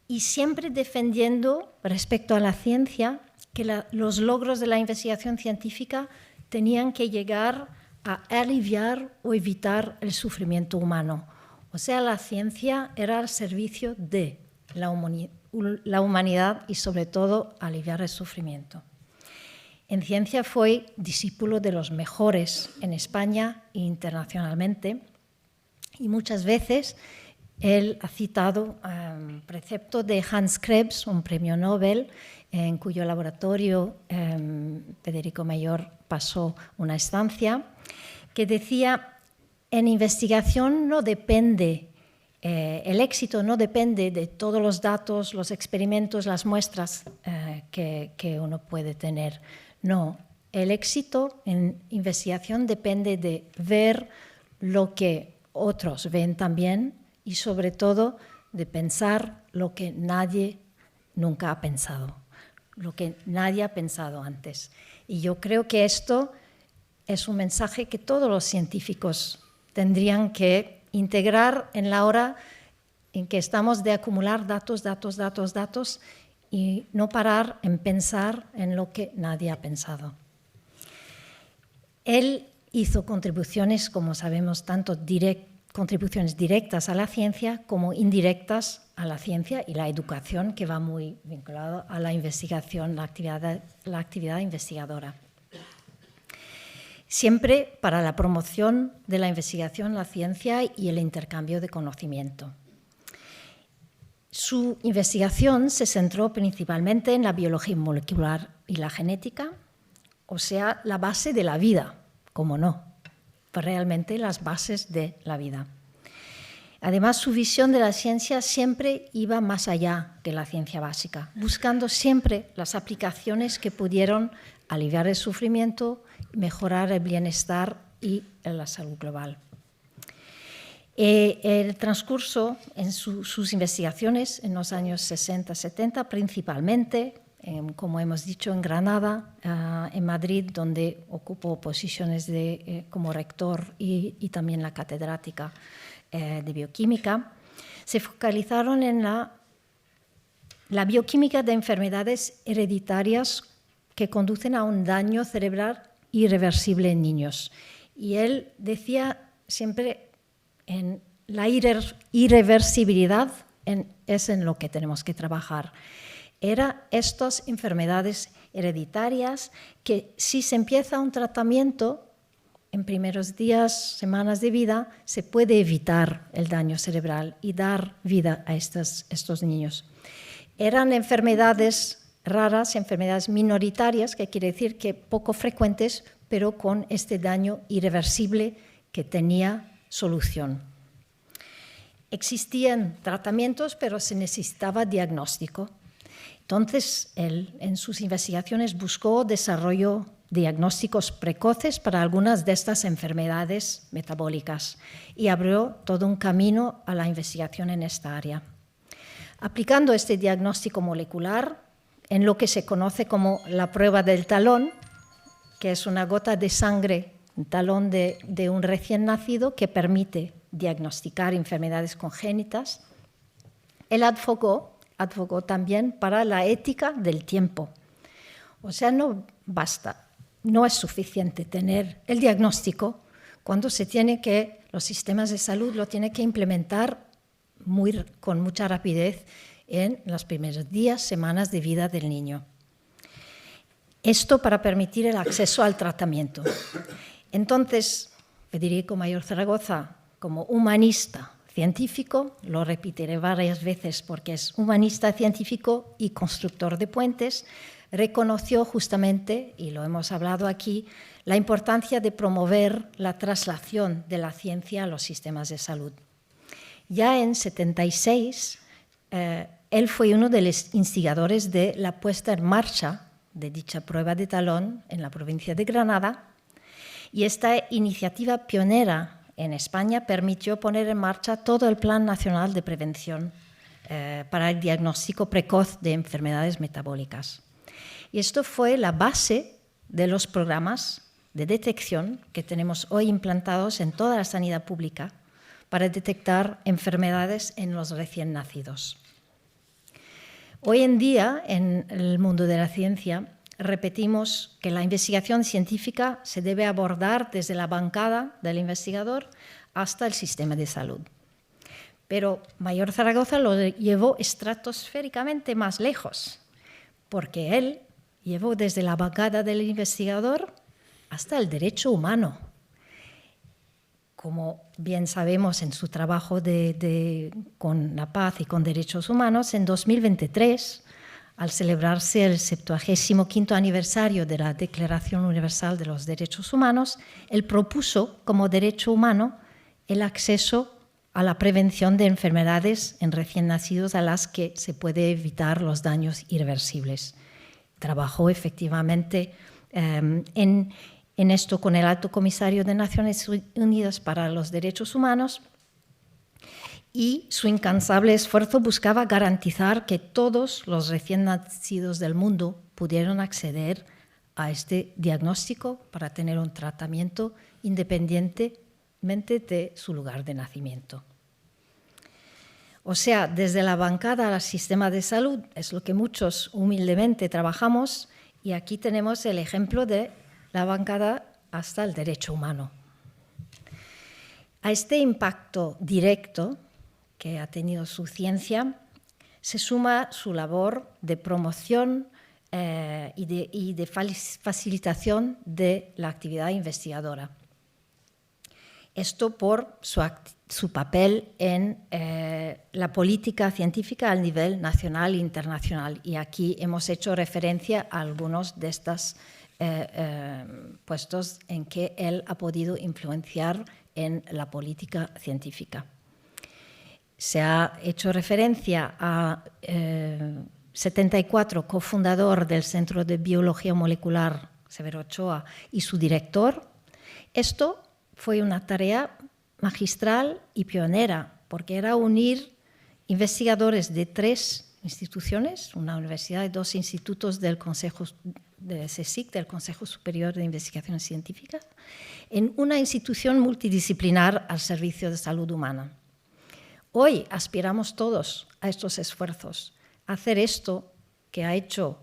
y siempre defendiendo, respecto a la ciencia, que los logros de la investigación científica tenían que llegar a aliviar o evitar el sufrimiento humano. O sea, la ciencia era al servicio de la humanidad y, sobre todo, aliviar el sufrimiento. En ciencia fue discípulo de los mejores en España e internacionalmente, y muchas veces él ha citado un precepto de Hans Krebs, un premio Nobel, en cuyo laboratorio Federico Mayor pasó una estancia, que decía: en investigación no depende, el éxito no depende de todos los datos, los experimentos, las muestras que uno puede tener. No, el éxito en investigación depende de ver lo que otros ven también y, sobre todo, de pensar lo que nadie nunca ha pensado, lo que nadie ha pensado antes. Y yo creo que esto es un mensaje que todos los científicos tendrían que integrar en la hora en que estamos de acumular datos y no parar en pensar en lo que nadie ha pensado. Él hizo contribuciones, como sabemos, tanto contribuciones directas a la ciencia como indirectas a la ciencia y la educación, que va muy vinculado a la investigación, la actividad investigadora. Siempre para la promoción de la investigación, la ciencia y el intercambio de conocimiento. Su investigación se centró principalmente en la biología molecular y la genética, o sea, la base de la vida, como no, realmente las bases de la vida. Además, su visión de la ciencia siempre iba más allá de la ciencia básica, buscando siempre las aplicaciones que pudieron aliviar el sufrimiento, mejorar el bienestar y la salud global. El transcurso en sus investigaciones en los años 60-70, principalmente, como hemos dicho, en Granada, en Madrid, donde ocupó posiciones como rector y también la catedrática de bioquímica, se focalizaron en la bioquímica de enfermedades hereditarias que conducen a un daño cerebral irreversible en niños. Y él decía siempre en la irreversibilidad es en lo que tenemos que trabajar. Eran estas enfermedades hereditarias que, si se empieza un tratamiento en primeros días, semanas de vida, se puede evitar el daño cerebral y dar vida a estos niños. Eran enfermedades raras, enfermedades minoritarias, que quiere decir que poco frecuentes, pero con este daño irreversible que tenía solución. Existían tratamientos, pero se necesitaba diagnóstico. Entonces, él en sus investigaciones buscó desarrollo diagnósticos precoces para algunas de estas enfermedades metabólicas y abrió todo un camino a la investigación en esta área. Aplicando este diagnóstico molecular en lo que se conoce como la prueba del talón, que es una gota de sangre, un talón de un recién nacido que permite diagnosticar enfermedades congénitas, él advocó también para la ética del tiempo. O sea, no basta, no es suficiente tener el diagnóstico cuando los sistemas de salud lo tienen que implementar con mucha rapidez en los primeros días, semanas de vida del niño. Esto para permitir el acceso al tratamiento. Entonces, Federico Mayor Zaragoza, como humanista científico, lo repetiré varias veces porque es humanista científico y constructor de puentes, reconoció justamente, y lo hemos hablado aquí, la importancia de promover la traslación de la ciencia a los sistemas de salud. Ya en 76, él fue uno de los instigadores de la puesta en marcha de dicha prueba de talón en la provincia de Granada, y esta iniciativa pionera en España permitió poner en marcha todo el Plan Nacional de Prevención para el diagnóstico precoz de enfermedades metabólicas. Y esto fue la base de los programas de detección que tenemos hoy implantados en toda la sanidad pública para detectar enfermedades en los recién nacidos. Hoy en día, en el mundo de la ciencia, repetimos que la investigación científica se debe abordar desde la bancada del investigador hasta el sistema de salud. Pero Mayor Zaragoza lo llevó estratosféricamente más lejos, porque él llevó desde la bancada del investigador hasta el derecho humano. Como bien sabemos en su trabajo con la paz y con derechos humanos, en 2023, al celebrarse el 75º aniversario de la Declaración Universal de los Derechos Humanos, él propuso como derecho humano el acceso a la prevención de enfermedades en recién nacidos a las que se puede evitar los daños irreversibles. Trabajó efectivamente en esto con el Alto Comisario de Naciones Unidas para los Derechos Humanos, y su incansable esfuerzo buscaba garantizar que todos los recién nacidos del mundo pudieran acceder a este diagnóstico para tener un tratamiento independientemente de su lugar de nacimiento. O sea, desde la bancada al sistema de salud es lo que muchos humildemente trabajamos, y aquí tenemos el ejemplo de la bancada hasta el derecho humano. A este impacto directo que ha tenido su ciencia se suma su labor de promoción y de facilitación de la actividad investigadora. Esto por su papel en la política científica a nivel nacional e internacional. Y aquí hemos hecho referencia a algunos de estos puestos en que él ha podido influenciar en la política científica. Se ha hecho referencia a 74, cofundador del Centro de Biología Molecular, Severo Ochoa, y su director. Esto fue una tarea magistral y pionera, porque era unir investigadores de 3 instituciones, una universidad y 2 institutos del Consejo de CSIC, del Consejo Superior de Investigaciones Científicas, en una institución multidisciplinar al servicio de salud humana. Hoy aspiramos todos a estos esfuerzos, a hacer esto que ha hecho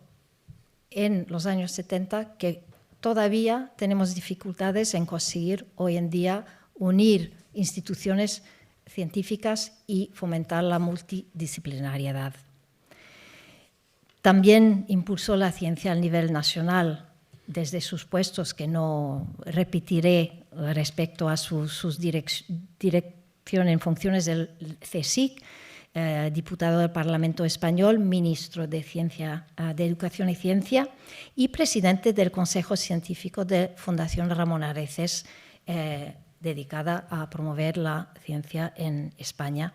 en los años 70, que todavía tenemos dificultades en conseguir hoy en día unir instituciones científicas y fomentar la multidisciplinariedad. También impulsó la ciencia a nivel nacional desde sus puestos, que no repetiré respecto a sus dirección en funciones del CSIC, diputado del Parlamento Español, ministro de Educación y Ciencia y presidente del Consejo Científico de Fundación Ramón Areces, dedicada a promover la ciencia en España,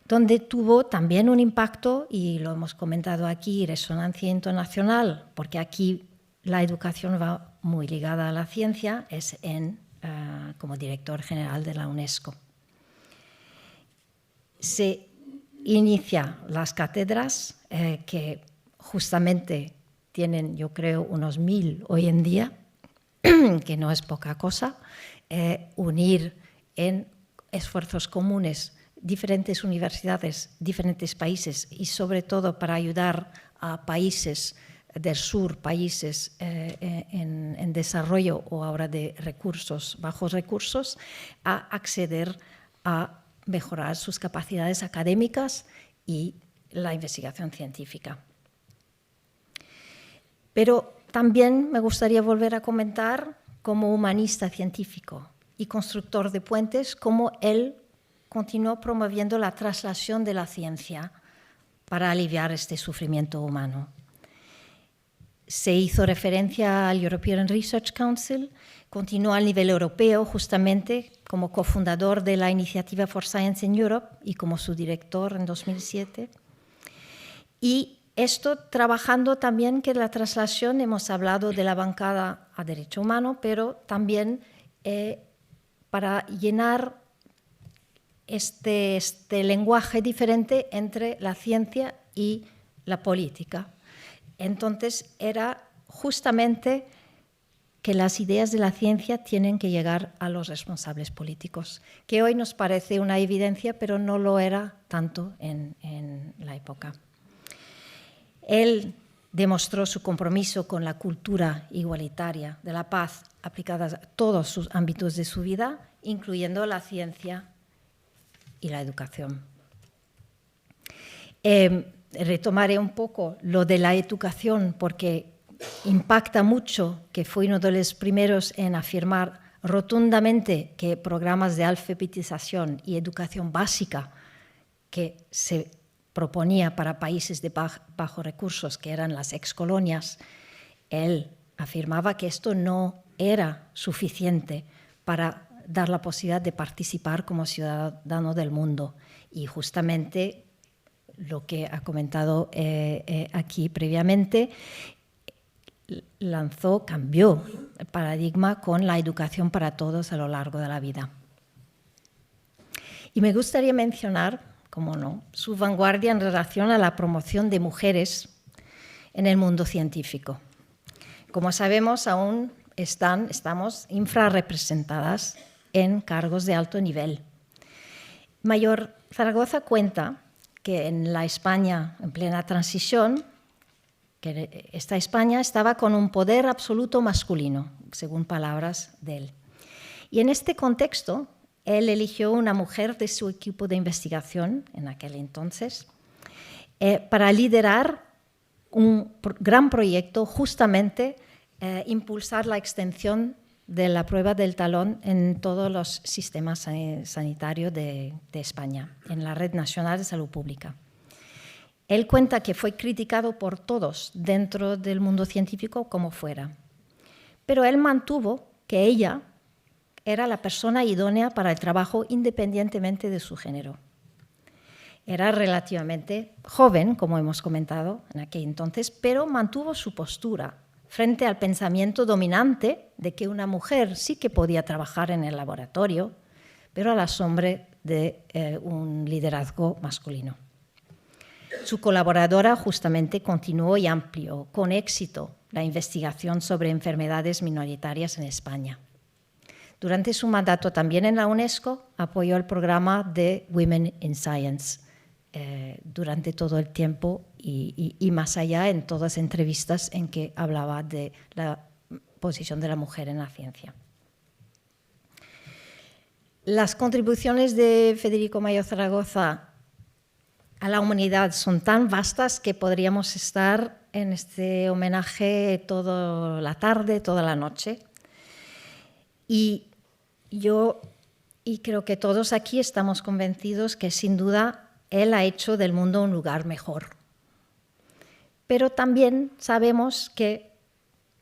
donde tuvo también un impacto, y lo hemos comentado aquí, resonancia internacional, porque aquí la educación va muy ligada a la ciencia, es como director general de la UNESCO. Se inicia las cátedras que justamente tienen, yo creo, unos 1000 hoy en día, que no es poca cosa, unir en esfuerzos comunes diferentes universidades, diferentes países, y sobre todo para ayudar a países del sur, países en desarrollo o ahora de recursos, bajos recursos, a acceder a mejorar sus capacidades académicas y la investigación científica. Pero también me gustaría volver a comentar como humanista científico y constructor de puentes, cómo él continuó promoviendo la traslación de la ciencia para aliviar este sufrimiento humano. Se hizo referencia al European Research Council, continuó a nivel europeo justamente como cofundador de la iniciativa For Science in Europe y como su director en 2007. Y esto trabajando también que la traslación, hemos hablado de la bancada a derecho humano, pero también para llenar este lenguaje diferente entre la ciencia y la política. Entonces, era justamente que las ideas de la ciencia tienen que llegar a los responsables políticos, que hoy nos parece una evidencia, pero no lo era tanto en la época. Él demostró su compromiso con la cultura igualitaria de la paz aplicada a todos sus ámbitos de su vida, incluyendo la ciencia y la educación. Retomaré un poco lo de la educación porque impacta mucho que fue uno de los primeros en afirmar rotundamente que programas de alfabetización y educación básica que se proponía para países de bajos recursos, que eran las excolonias, él afirmaba que esto no era suficiente para dar la posibilidad de participar como ciudadano del mundo. Y justamente lo que ha comentado aquí previamente, cambió el paradigma con la educación para todos a lo largo de la vida. Y me gustaría mencionar, como no, su vanguardia en relación a la promoción de mujeres en el mundo científico. Como sabemos, aún estamos infrarrepresentadas en cargos de alto nivel. Mayor Zaragoza cuenta que en la España en plena transición, que esta España estaba con un poder absoluto masculino, según palabras de él. Y en este contexto, él eligió una mujer de su equipo de investigación, en aquel entonces, para liderar un gran proyecto, justamente impulsar la extensión de la prueba del talón en todos los sistemas sanitarios de España, en la Red Nacional de Salud Pública. Él cuenta que fue criticado por todos dentro del mundo científico como fuera, pero él mantuvo que ella era la persona idónea para el trabajo independientemente de su género. Era relativamente joven, como hemos comentado en aquel entonces, pero mantuvo su postura frente al pensamiento dominante de que una mujer sí que podía trabajar en el laboratorio, pero a la sombra de un liderazgo masculino. Su colaboradora justamente continuó y amplió con éxito la investigación sobre enfermedades minoritarias en España. Durante su mandato también en la UNESCO apoyó el programa de Women in Science durante todo el tiempo y más allá en todas las entrevistas en que hablaba de la posición de la mujer en la ciencia. Las contribuciones de Federico Mayor Zaragoza a la humanidad son tan vastas que podríamos estar en este homenaje toda la tarde, toda la noche. Y yo creo que todos aquí estamos convencidos que sin duda él ha hecho del mundo un lugar mejor. Pero también sabemos que,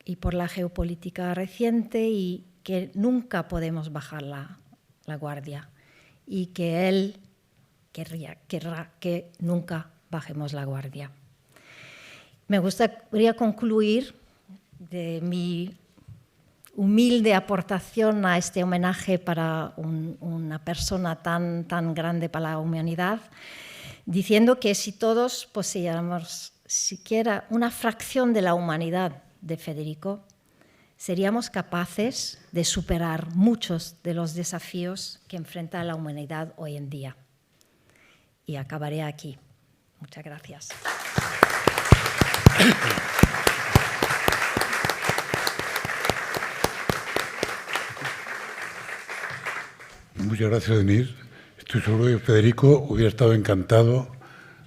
y por la geopolítica reciente, y que nunca podemos bajar la guardia y que él querrá que nunca bajemos la guardia. Me gustaría concluir de mi humilde aportación a este homenaje para una persona tan grande para la humanidad, diciendo que si todos poseyéramos siquiera una fracción de la humanidad de Federico, seríamos capaces de superar muchos de los desafíos que enfrenta la humanidad hoy en día. Y acabaré aquí. Muchas gracias.
Muchas gracias, Denise. Estoy seguro que Federico hubiera estado encantado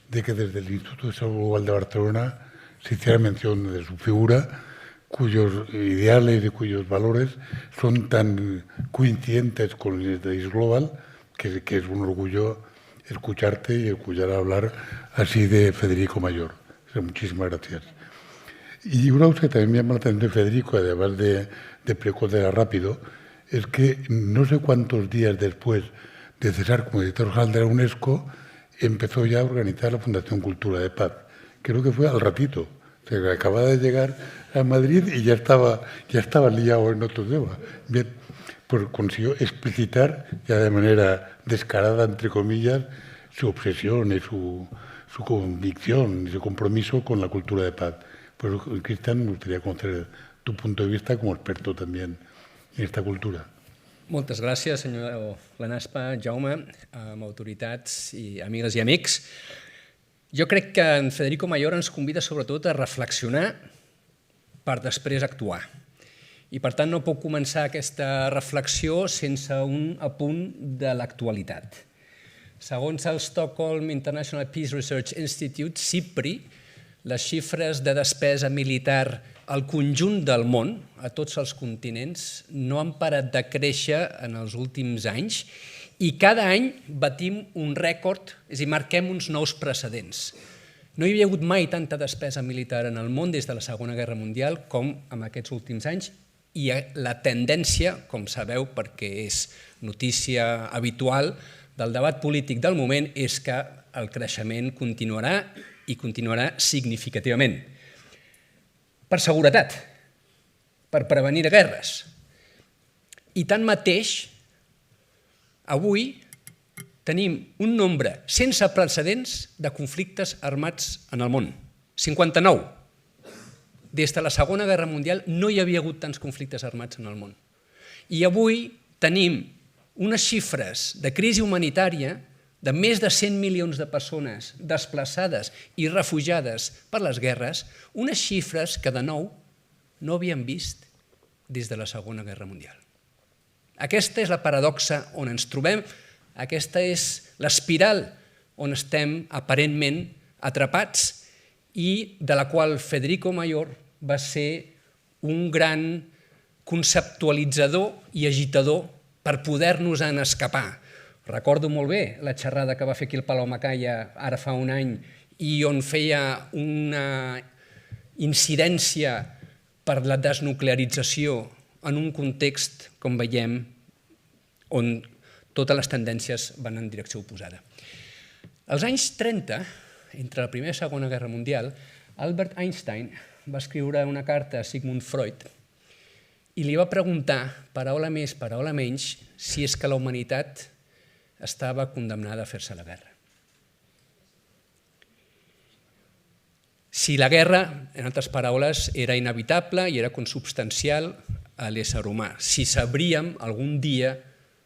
de que desde el Instituto de Salud Global de Barcelona se hiciera mención de su figura, cuyos ideales y cuyos valores son tan coincidentes con el de IS Global, que es un orgullo escucharte y escuchar hablar así de Federico Mayor. Muchísimas gracias. Y una cosa que también me llama la atención de Federico, además de precoz de rápido, es que no sé cuántos días después de cesar como director general de la UNESCO, empezó ya a organizar la Fundación Cultura de Paz. Creo que fue al ratito. O sea, que acababa de llegar a Madrid y ya estaba liado en otros temas. Bien, pues consiguió explicitar ya de manera descarada, entre comillas, su obsesión y su convicción y su compromiso con la cultura de paz. Pues, Cristian, me gustaría conocer tu punto de vista como experto también en esta cultura.
Moltes gràcies, senyor Lanaspa, Jaume, autoritats i amigues i amics. Jo crec que en Federico Mayor ens convida sobretot a reflexionar per després actuar. I per tant no puc començar aquesta reflexió sense un apunt de l'actualitat. Segons el Stockholm International Peace Research Institute, SIPRI, les xifres de despesa militar al conjunt del món, a tots els continents, no han parat de créixer en els últims anys i cada any batim un rècord, és a dir, marquem uns nous precedents. No hi havia hagut mai tanta despesa militar en el món des de la Segona Guerra Mundial com en aquests últims anys i la tendència, com sabeu, perquè és notícia habitual del debat polític del moment, és que el creixement continuarà i continuarà significativament. Per seguretat, per prevenir guerres. I tanmateix, avui tenim un nombre sense precedents de conflictes armats en el món. 59. Des de la Segona Guerra Mundial no hi havia hagut tants conflictes armats en el món. I avui tenim unes xifres de crisi humanitària de més de 100 milions de persones desplaçades i refugiades per les guerres, unes xifres que, de nou, no havíem vist des de la Segona Guerra Mundial. Aquesta és la paradoxa on ens trobem, aquesta és l'espiral on estem aparentment atrapats i de la qual Federico Mayor va ser un gran conceptualitzador i agitador per poder-nos-en escapar. Recordo molt bé la xerrada que va fer aquí al Palau Macaya ara fa un any i on feia una incidència per la desnuclearització en un context, com veiem, on totes les tendències van en direcció oposada. Als anys 30, entre la Primera i la Segona Guerra Mundial, Albert Einstein va escriure una carta a Sigmund Freud i li va preguntar, paraula més, paraula menys, si és que la humanitat estava condemnada a fer-se la guerra. Si la guerra, en altres paraules, era inevitable i era consubstancial a l'ésser humà. Si sabríem algun dia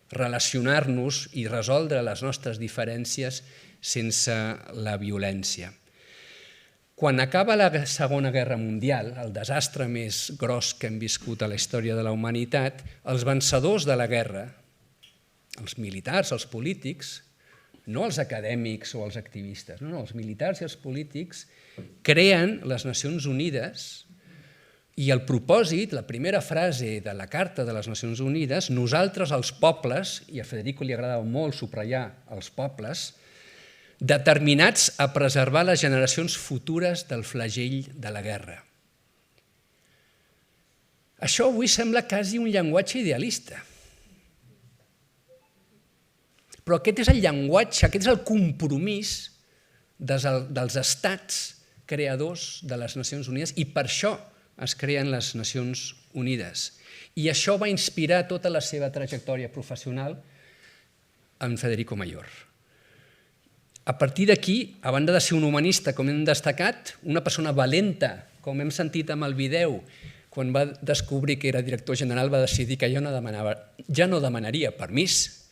relacionar-nos i resoldre les nostres diferències sense la violència. Quan acaba la Segona Guerra Mundial, el desastre més gros que hem viscut a la història de la humanitat, els vencedors de la guerra, els militars, els polítics, no els acadèmics o els activistes, no, els militars i els polítics creen les Nacions Unides i el propòsit, la primera frase de la Carta de les Nacions Unides, nosaltres els pobles, i a Federico li agradava molt subratllar els pobles, determinats a preservar les generacions futures del flagell de la guerra. Això avui sembla quasi un llenguatge idealista. Però aquest és el llenguatge, aquest és el compromís dels estats creadors de les Nacions Unides i per això es creen les Nacions Unides. I això va inspirar tota la seva trajectòria professional en Federico Mayor. A partir d'aquí, a banda de ser un humanista, com hem destacat, una persona valenta, com hem sentit amb el vídeo, quan va descobrir que era director general va decidir que ja no demanaria permís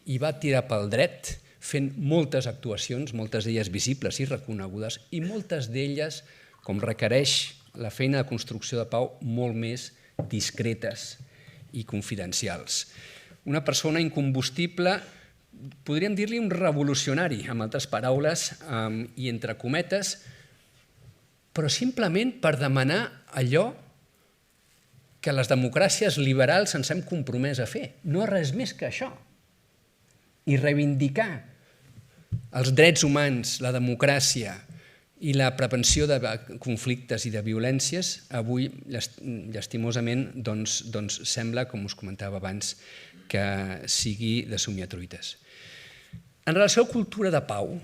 i va tirar pel dret fent moltes actuacions, moltes d'elles visibles i reconegudes, i moltes d'elles, com requereix la feina de construcció de pau, molt més discretes i confidencials. una persona incombustible, podríem dir-li un revolucionari, amb altres paraules i entre cometes, però simplement per demanar allò que les democràcies liberals ens hem compromès a fer. No res més que això. I reivindicar els drets humans, la democràcia i la prevenció de conflictes i de violències, avui, llastimosament, doncs sembla, com us comentava abans, que sigui de somiatruites. En relació a cultura de pau,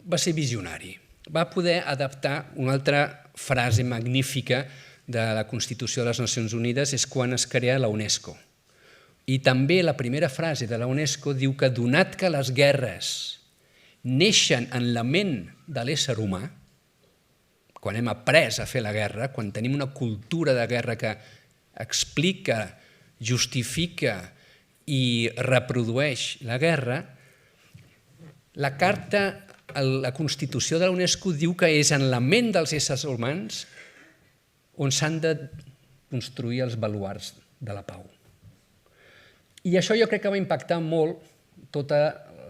va ser visionari. Va poder adaptar una altra frase magnífica de la Constitució de les Nacions Unides, és quan es crea la UNESCO. I també la primera frase de la UNESCO diu que donat que les guerres neixen en la ment de l'ésser humà, quan hem après a fer la guerra, quan tenim una cultura de guerra que explica, justifica i reprodueix la guerra, la carta, la Constitució de la UNESCO diu que és en la ment dels éssers humans on s'han de construir els baluards de la pau. I això jo crec que va impactar molt tota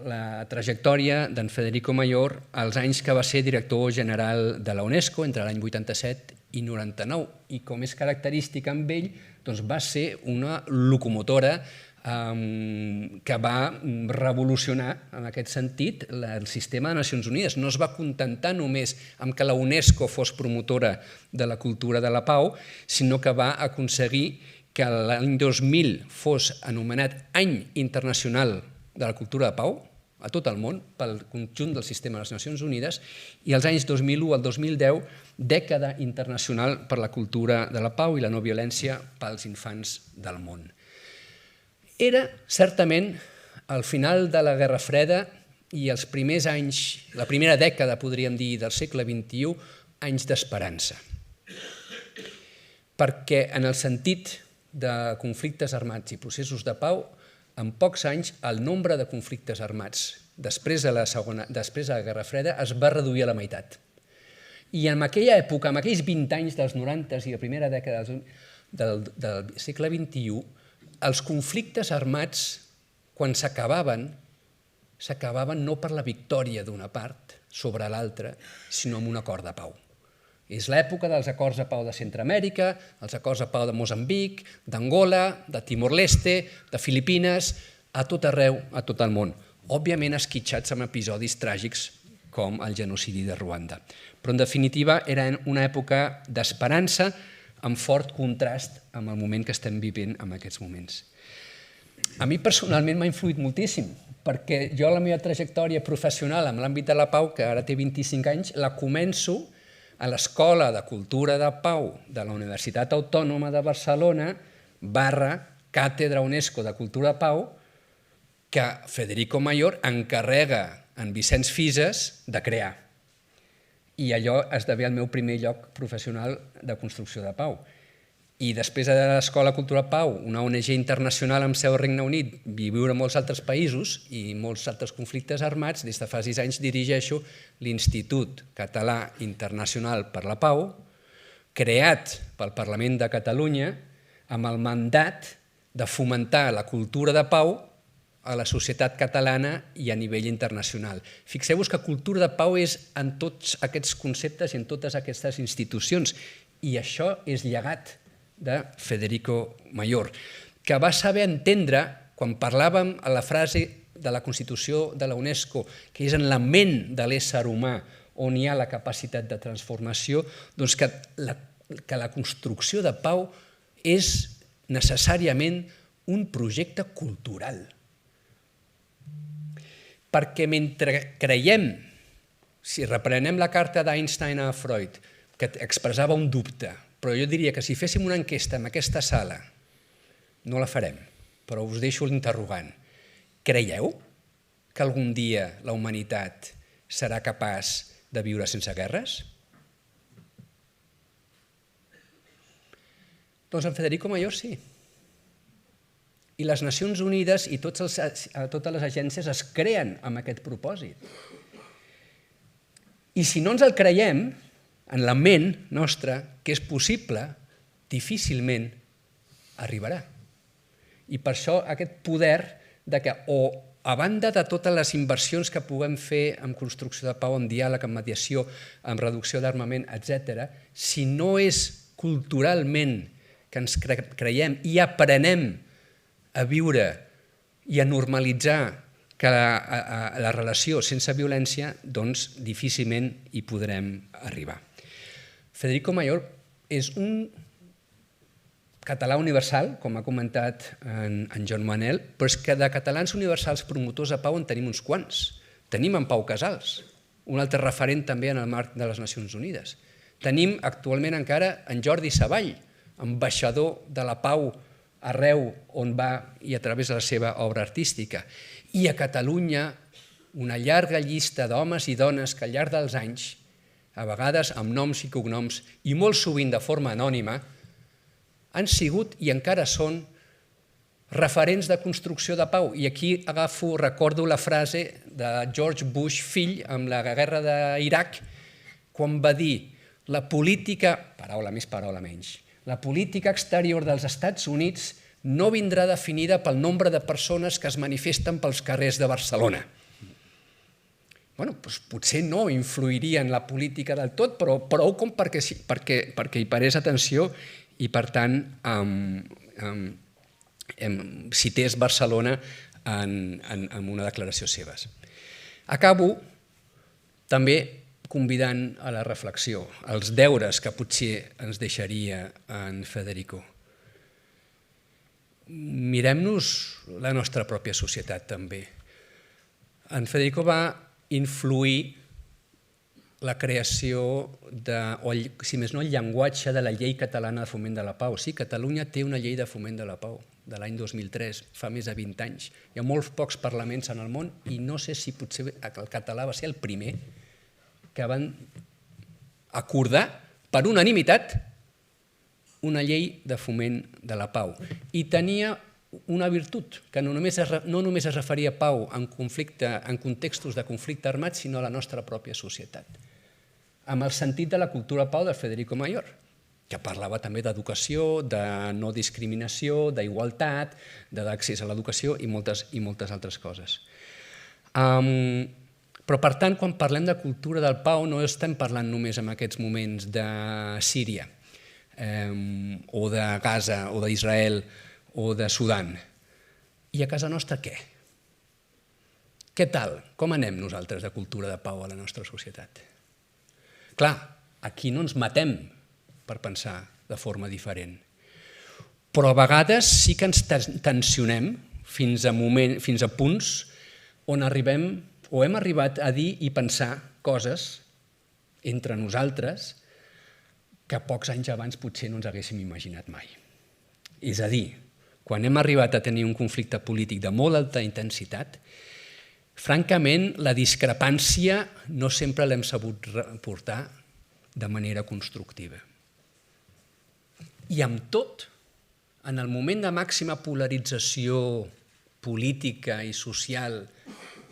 la trajectòria d'en Federico Mayor als anys que va ser director general de la UNESCO, entre l'any 87 i 99. I com és característic amb ell, doncs va ser una locomotora que va revolucionar, en aquest sentit, el sistema de Nacions Unides. No es va contentar només amb que la UNESCO fos promotora de la cultura de la pau, sinó que va aconseguir que l'any 2000 fos anomenat Any Internacional de la Cultura de Pau, a tot el món, pel conjunt del sistema de les Nacions Unides, i els anys 2001 al 2010, Dècada Internacional per la Cultura de la Pau i la No Violència pels Infants del Món. Era, certament, al final de la Guerra Freda i els primers anys, la primera dècada, podríem dir, del segle XXI, anys d'esperança. Perquè en el sentit de conflictes armats i processos de pau, en pocs anys el nombre de conflictes armats després de la Guerra Freda es va reduir a la meitat. I en aquella època, en aquells 20 anys dels 90 i la primera dècada del segle XXI, els conflictes armats, quan s'acabaven no per la victòria d'una part sobre l'altra, sinó amb un acord de pau. És l'època dels acords de pau de Centreamèrica, els acords de pau de Moçambic, d'Angola, de Timor-Leste, de Filipines, a tot arreu, a tot el món. Òbviament esquitxats amb episodis tràgics com el genocidi de Ruanda. Però en definitiva era una època d'esperança amb fort contrast amb el moment que estem vivint en aquests moments. A mi personalment m'ha influït moltíssim, perquè jo la meva trajectòria professional en l'àmbit de la pau, que ara té 25 anys, la començo a l'Escola de Cultura de Pau de la Universitat Autònoma de Barcelona / Càtedra UNESCO de Cultura de Pau, que Federico Mayor encarrega en Vicenç Fisas de crear. I allò esdevé el meu primer lloc professional de construcció de pau. I després de l'Escola de Cultura de Pau, una ONG internacional amb seu al Regne Unit, viure a molts altres països i molts altres conflictes armats, des de fa 6 anys dirigeixo l'Institut Català Internacional per la Pau, creat pel Parlament de Catalunya amb el mandat de fomentar la cultura de pau a la societat catalana i a nivell internacional. Fixeu-vos que cultura de pau és en tots aquests conceptes i en totes aquestes institucions, i això és llegat de Federico Mayor, que va saber entendre, quan parlàvem a la frase de la Constitució de la UNESCO, que és en la ment de l'ésser humà on hi ha la capacitat de transformació, doncs que la construcció de pau és necessàriament un projecte cultural. Perquè mentre creiem, si reprenem la carta d'Einstein a Freud, que expressava un dubte, però jo diria que si féssim una enquesta en aquesta sala, no la farem, però us deixo l'interrogant. Creieu que algun dia la humanitat serà capaç de viure sense guerres? Doncs en Federico Mayor sí. I les Nacions Unides i totes les agències es creen amb aquest propòsit. I si no ens el creiem, en la ment nostra, que és possible, difícilment arribarà. I per això aquest poder de que, o a banda de totes les inversions que puguem fer en construcció de pau, en diàleg, en mediació, en reducció d'armament, etc., si no és culturalment que ens creiem i aprenem a viure i a normalitzar que la relació sense violència, doncs difícilment hi podrem arribar. Federico Mayor és un català universal, com ha comentat en Joan Manel, però és que de catalans universals promotors de pau en tenim uns quants. Tenim en Pau Casals, un altre referent també en el marc de les Nacions Unides. Tenim actualment encara en Jordi Savall, ambaixador de la pau arreu on va i a través de la seva obra artística. I a Catalunya una llarga llista d'homes i dones que al llarg dels anys, a vegades amb noms i cognoms i molt sovint de forma anònima, han sigut i encara són referents de construcció de pau. I aquí recordo la frase de George Bush fill amb la guerra d'Iraq, quan va dir la política, paraula més, paraula menys, la política exterior dels Estats Units no vindrà definida pel nombre de persones que es manifesten pels carrers de Barcelona. Bueno, doncs potser no influiria en la política del tot, però prou com perquè hi parés atenció i, per tant, cités Barcelona en una declaració seves. Acabo també convidant a la reflexió, als deures que potser ens deixaria en Federico. Mirem-nos la nostra pròpia societat també. En Federico va influir la creació de, o si més no, el llenguatge de la llei catalana de foment de la pau. Sí, Catalunya té una llei de foment de la pau de l'any 2003, fa més de 20 anys. Hi ha molts pocs parlaments en el món i no sé si potser el català va ser el primer que van acordar per unanimitat una llei de foment de la pau. I tenia una virtut, que no només es referia a pau en contextos de conflicte armat, sinó a la nostra pròpia societat. Amb el sentit de la cultura pau de Federico Mayor, que parlava també d'educació, de no discriminació, d'igualtat, d'accés a l'educació i moltes altres coses. Però, per tant, quan parlem de cultura del pau no estem parlant només en aquests moments de Síria o de Gaza o d'Israel o de Sudan. I a casa nostra què? Què tal? Com anem nosaltres de cultura de pau a la nostra societat? Clar, aquí no ens matem per pensar de forma diferent, però a vegades sí que ens tensionem fins a punts on arribem o hem arribat a dir i pensar coses entre nosaltres que pocs anys abans potser no ens haguéssim imaginat mai. És a dir, quan hem arribat a tenir un conflicte polític de molt alta intensitat, francament, la discrepància no sempre l'hem sabut portar de manera constructiva. I amb tot, en el moment de màxima polarització política i social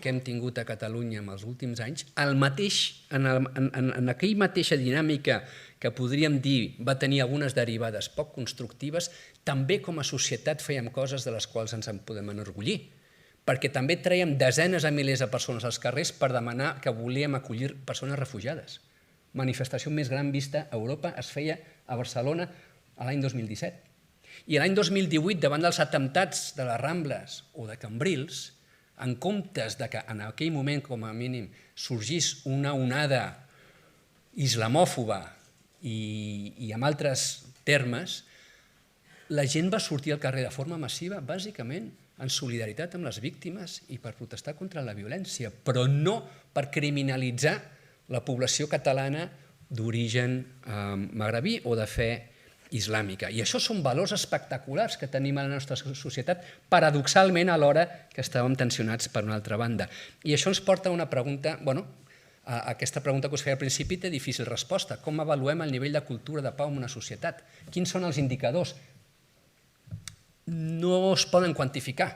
que hem tingut a Catalunya en els últims anys, en aquella mateixa dinàmica que podríem dir va tenir algunes derivades poc constructives, també com a societat fèiem coses de les quals ens en podem enorgullir, perquè també trèiem desenes de milers de persones als carrers per demanar que volíem acollir persones refugiades. Manifestació més gran vista a Europa es feia a Barcelona l'any 2017. I l'any 2018, davant dels atemptats de les Rambles o de Cambrils, en comptes de que en aquell moment, com a mínim, sorgís una onada islamòfoba i amb altres termes, la gent va sortir al carrer de forma massiva, bàsicament, en solidaritat amb les víctimes i per protestar contra la violència, però no per criminalitzar la població catalana d'origen magrebí o de fe islàmica. I això són valors espectaculars que tenim a la nostra societat, paradoxalment alhora que estàvem tensionats per una altra banda. I això ens porta a una pregunta, aquesta pregunta que us feia al principi té difícil resposta. Com avaluem el nivell de cultura de pau en una societat? Quins són els indicadors? No es poden quantificar,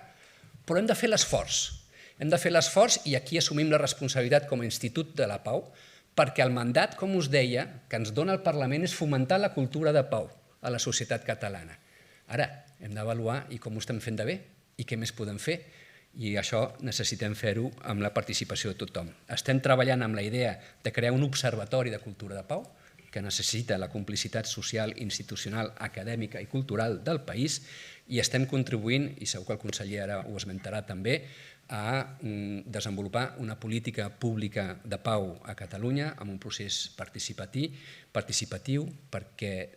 però hem de fer l'esforç. Hem de fer l'esforç i aquí assumim la responsabilitat com a Institut de la Pau, perquè el mandat, com us deia, que ens dona el Parlament és fomentar la cultura de pau a la societat catalana. Ara, hem d'avaluar i com ho estem fent de bé i què més podem fer. I això necessitem fer-ho amb la participació de tothom. Estem treballant amb la idea de crear un observatori de cultura de pau que necessita la complicitat social, institucional, acadèmica i cultural del país i estem contribuint, i segur que el conseller ara ho esmentarà també, a desenvolupar una política pública de pau a Catalunya amb un procés participatiu perquè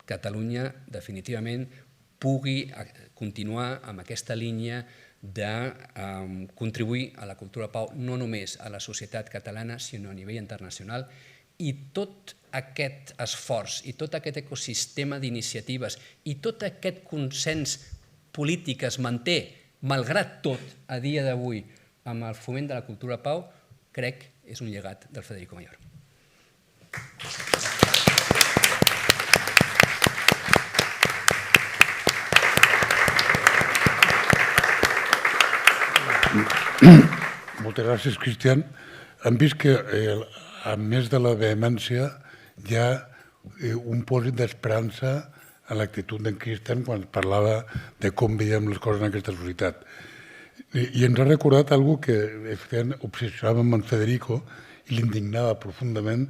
Catalunya definitivament pugui continuar amb aquesta línia de contribuir a la cultura de pau no només a la societat catalana sinó a nivell internacional, i tot aquest esforç i tot aquest ecosistema d'iniciatives i tot aquest consens polític que es manté malgrat tot a dia d'avui amb el foment de la cultura de pau, crec que és un llegat del Federico Mayor.
Moltes gràcies, Cristian. Hem vist que, a més de la vehemència, hi ha un pòsit d'esperança en l'actitud d'en Cristian quan parlava de com veiem les coses en aquesta societat. I ens ha recordat alguna cosa que obsessionava amb en Federico i l'indignava profundament,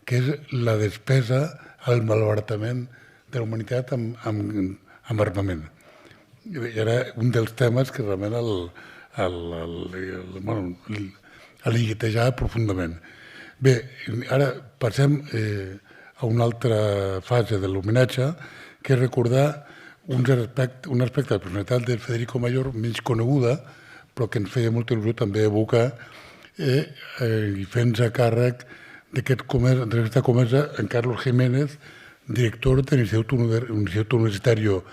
que és la despesa, el malbaratament de la humanitat amb armament. I era un dels temes que realment el guitejava profundament. Bé, ara passem a una altra fase de l'homenatge, que és recordar un aspecte de la personalitat de Federico Mayor menys coneguda, però que ens feia molta il·lusió també evocar i fent-nos a càrrec d'aquesta comesa en Carlos Jiménez, director de l'Institut Universitario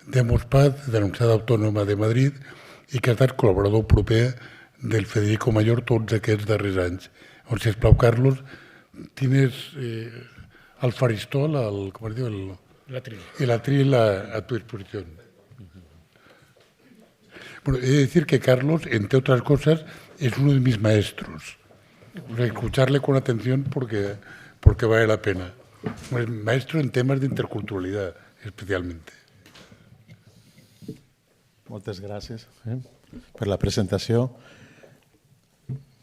Demos Paz, de la Universitat Autònoma de Madrid, i que ha estat col·laborador proper del Federico Mayor tots aquests darrers anys. Si us plau, Carlos, tienes al faristol, el atril a tu disposición. Bueno, he de decir que Carlos, entre otras cosas, es uno de mis maestros. Escucharle con atención porque vale la pena. Es maestro en temas de interculturalidad, especialmente.
Moltes gràcies per la presentació.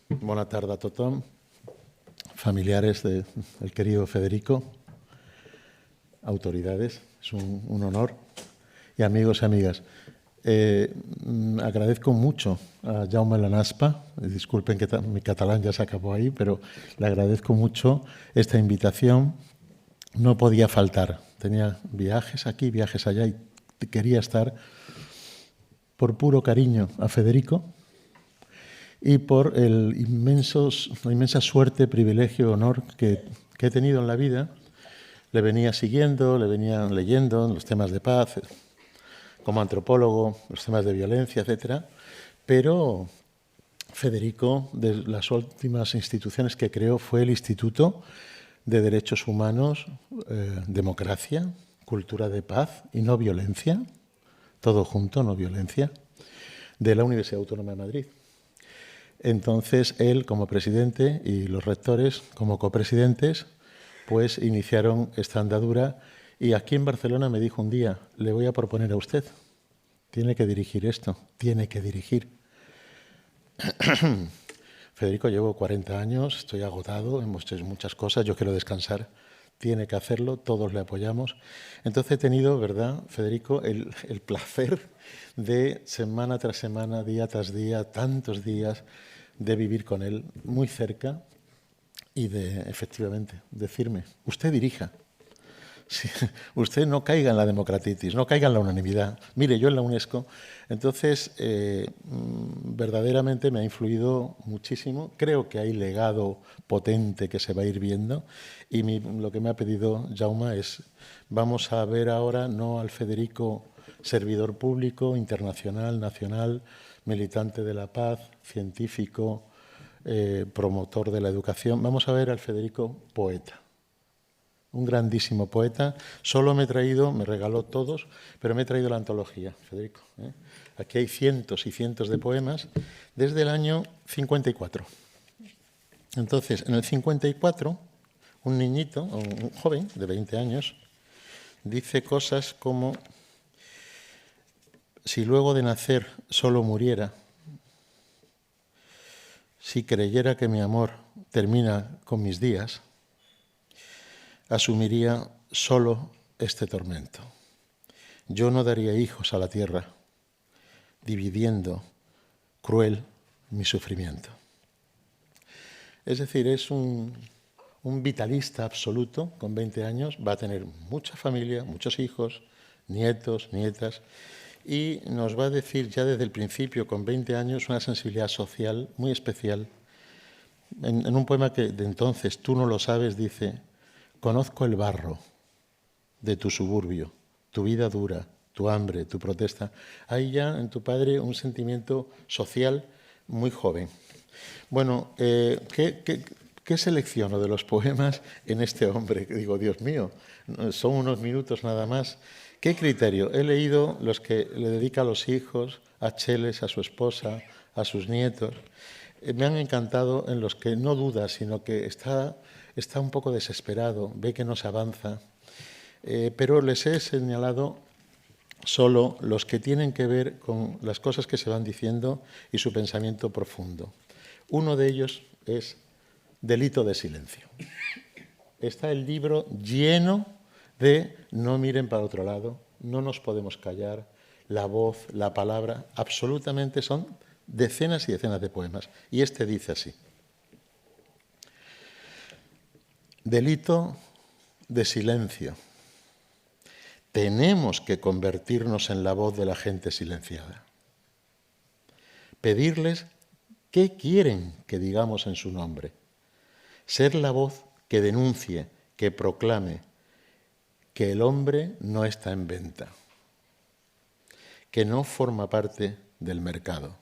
Bona tarda a tothom, familiares del querido Federico, autoridades, es un honor, y amigos y amigas. Agradezco mucho a Jaume Lanaspa, disculpen que mi catalán ya se acabó ahí, pero le agradezco mucho esta invitación. No podía faltar, tenía viajes aquí, viajes allá y quería estar por puro cariño a Federico y por la inmensa suerte, privilegio, honor que he tenido en la vida. Le venía siguiendo, le venía leyendo los temas de paz, como antropólogo, los temas de violencia, etc. Pero Federico, de las últimas instituciones que creó, fue el Instituto de Derechos Humanos, Democracia, Cultura de Paz y No Violencia, todo junto, no violencia, de la Universidad Autónoma de Madrid. Entonces, él como presidente y los rectores como copresidentes, pues iniciaron esta andadura y aquí en Barcelona me dijo un día, le voy a proponer a usted, tiene que dirigir esto, tiene que dirigir. Federico, llevo 40 años, estoy agotado, hemos hecho muchas cosas, yo quiero descansar. Tiene que hacerlo, todos le apoyamos. Entonces he tenido, ¿verdad, Federico, el placer de semana tras semana, día tras día, tantos días, de vivir con él muy cerca y de, efectivamente, decirme, usted dirija. Sí, usted no caiga en la democratitis, no caiga en la unanimidad. Mire, yo en la UNESCO, entonces, verdaderamente me ha influido muchísimo. Creo que hay legado potente que se va a ir viendo y lo que me ha pedido Jaume es, vamos a ver ahora no al Federico servidor público, internacional, nacional, militante de la paz, científico, promotor de la educación. Vamos a ver al Federico poeta. Un grandísimo poeta. Solo me he traído, me regaló todos, pero me he traído la antología, Federico. Aquí hay cientos y cientos de poemas desde el año 54. Entonces, en el 54, un niñito, un joven de 20 años, dice cosas como si luego de nacer solo muriera, si creyera que mi amor termina con mis días, asumiría solo este tormento. Yo no daría hijos a la tierra, dividiendo cruel mi sufrimiento. Es decir, es un vitalista absoluto, con 20 años, va a tener mucha familia, muchos hijos, nietos, nietas, y nos va a decir ya desde el principio, con 20 años, una sensibilidad social muy especial. En un poema que de entonces, Tú no lo sabes, dice: conozco el barro de tu suburbio, tu vida dura, tu hambre, tu protesta. Hay ya en tu padre un sentimiento social muy joven. Bueno, ¿qué selecciono de los poemas en este hombre? Digo, Dios mío, son unos minutos nada más. ¿Qué criterio? He leído los que le dedica a los hijos, a Cheles, a su esposa, a sus nietos. Me han encantado en los que no duda, sino que está un poco desesperado, ve que no se avanza. Pero les he señalado solo los que tienen que ver con las cosas que se van diciendo y su pensamiento profundo. Uno de ellos es Delito de silencio. Está el libro lleno de no miren para otro lado, no nos podemos callar, la voz, la palabra, absolutamente son decenas y decenas de poemas. Y este dice así: delito de silencio. Tenemos que convertirnos en la voz de la gente silenciada. Pedirles qué quieren que digamos en su nombre. Ser la voz que denuncie, que proclame que el hombre no está en venta, que no forma parte del mercado.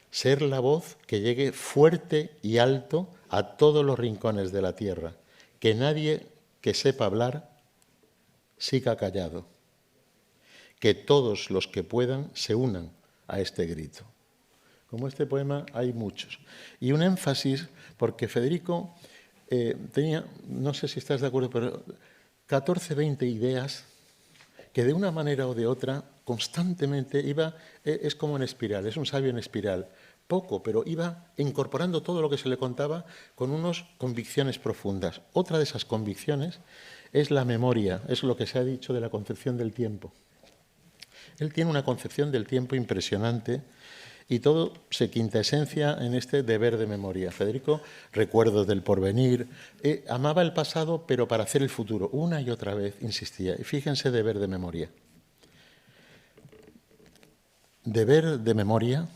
Ser la voz que llegue fuerte y alto a todos los rincones de la tierra, que nadie que sepa hablar siga callado, que todos los que puedan se unan a este grito. Como este poema hay muchos. Y un énfasis, porque Federico tenía, no sé si estás de acuerdo, pero 14, 20 ideas que de una manera o de otra constantemente iba, es como en espiral, es un sabio en espiral, poco, pero iba incorporando todo lo que se le contaba con unas convicciones profundas. Otra de esas convicciones es la memoria, es lo que se ha dicho de la concepción del tiempo. Él tiene una concepción del tiempo impresionante y todo se quintaesencia en este deber de memoria. Federico, recuerdos del porvenir, amaba el pasado, pero para hacer el futuro. Una y otra vez insistía. Y fíjense, deber de memoria. Deber de memoria,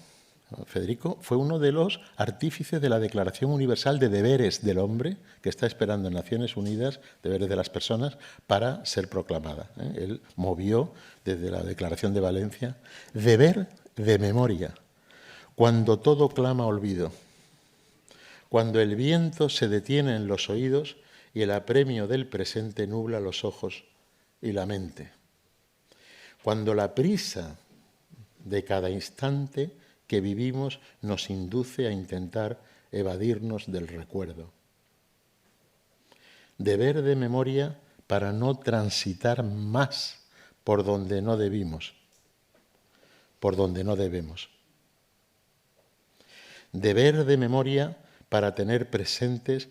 Federico fue uno de los artífices de la Declaración Universal de Deberes del Hombre, que está esperando en Naciones Unidas, deberes de las personas, para ser proclamada. Él movió desde la Declaración de Valencia. Deber de memoria. Cuando todo clama olvido, cuando el viento se detiene en los oídos y el apremio del presente nubla los ojos y la mente, cuando la prisa de cada instante que vivimos nos induce a intentar evadirnos del recuerdo. Deber de memoria para no transitar más por donde no debimos, por donde no debemos. Deber de memoria para tener presentes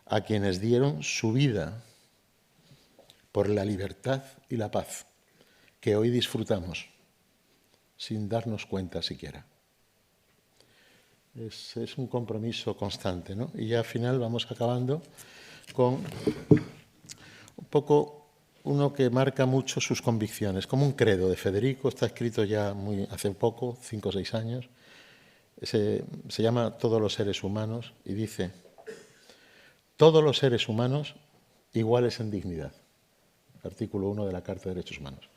a quienes dieron su vida por la libertad y la paz que hoy disfrutamos sin darnos cuenta siquiera. Es un compromiso constante, ¿no? Y ya al final vamos acabando con un poco uno que marca mucho sus convicciones, como un credo de Federico, está escrito ya hace poco, 5 o 6 años. Se llama Todos los seres humanos y dice: todos los seres humanos iguales en dignidad. Artículo 1 de la Carta de Derechos Humanos.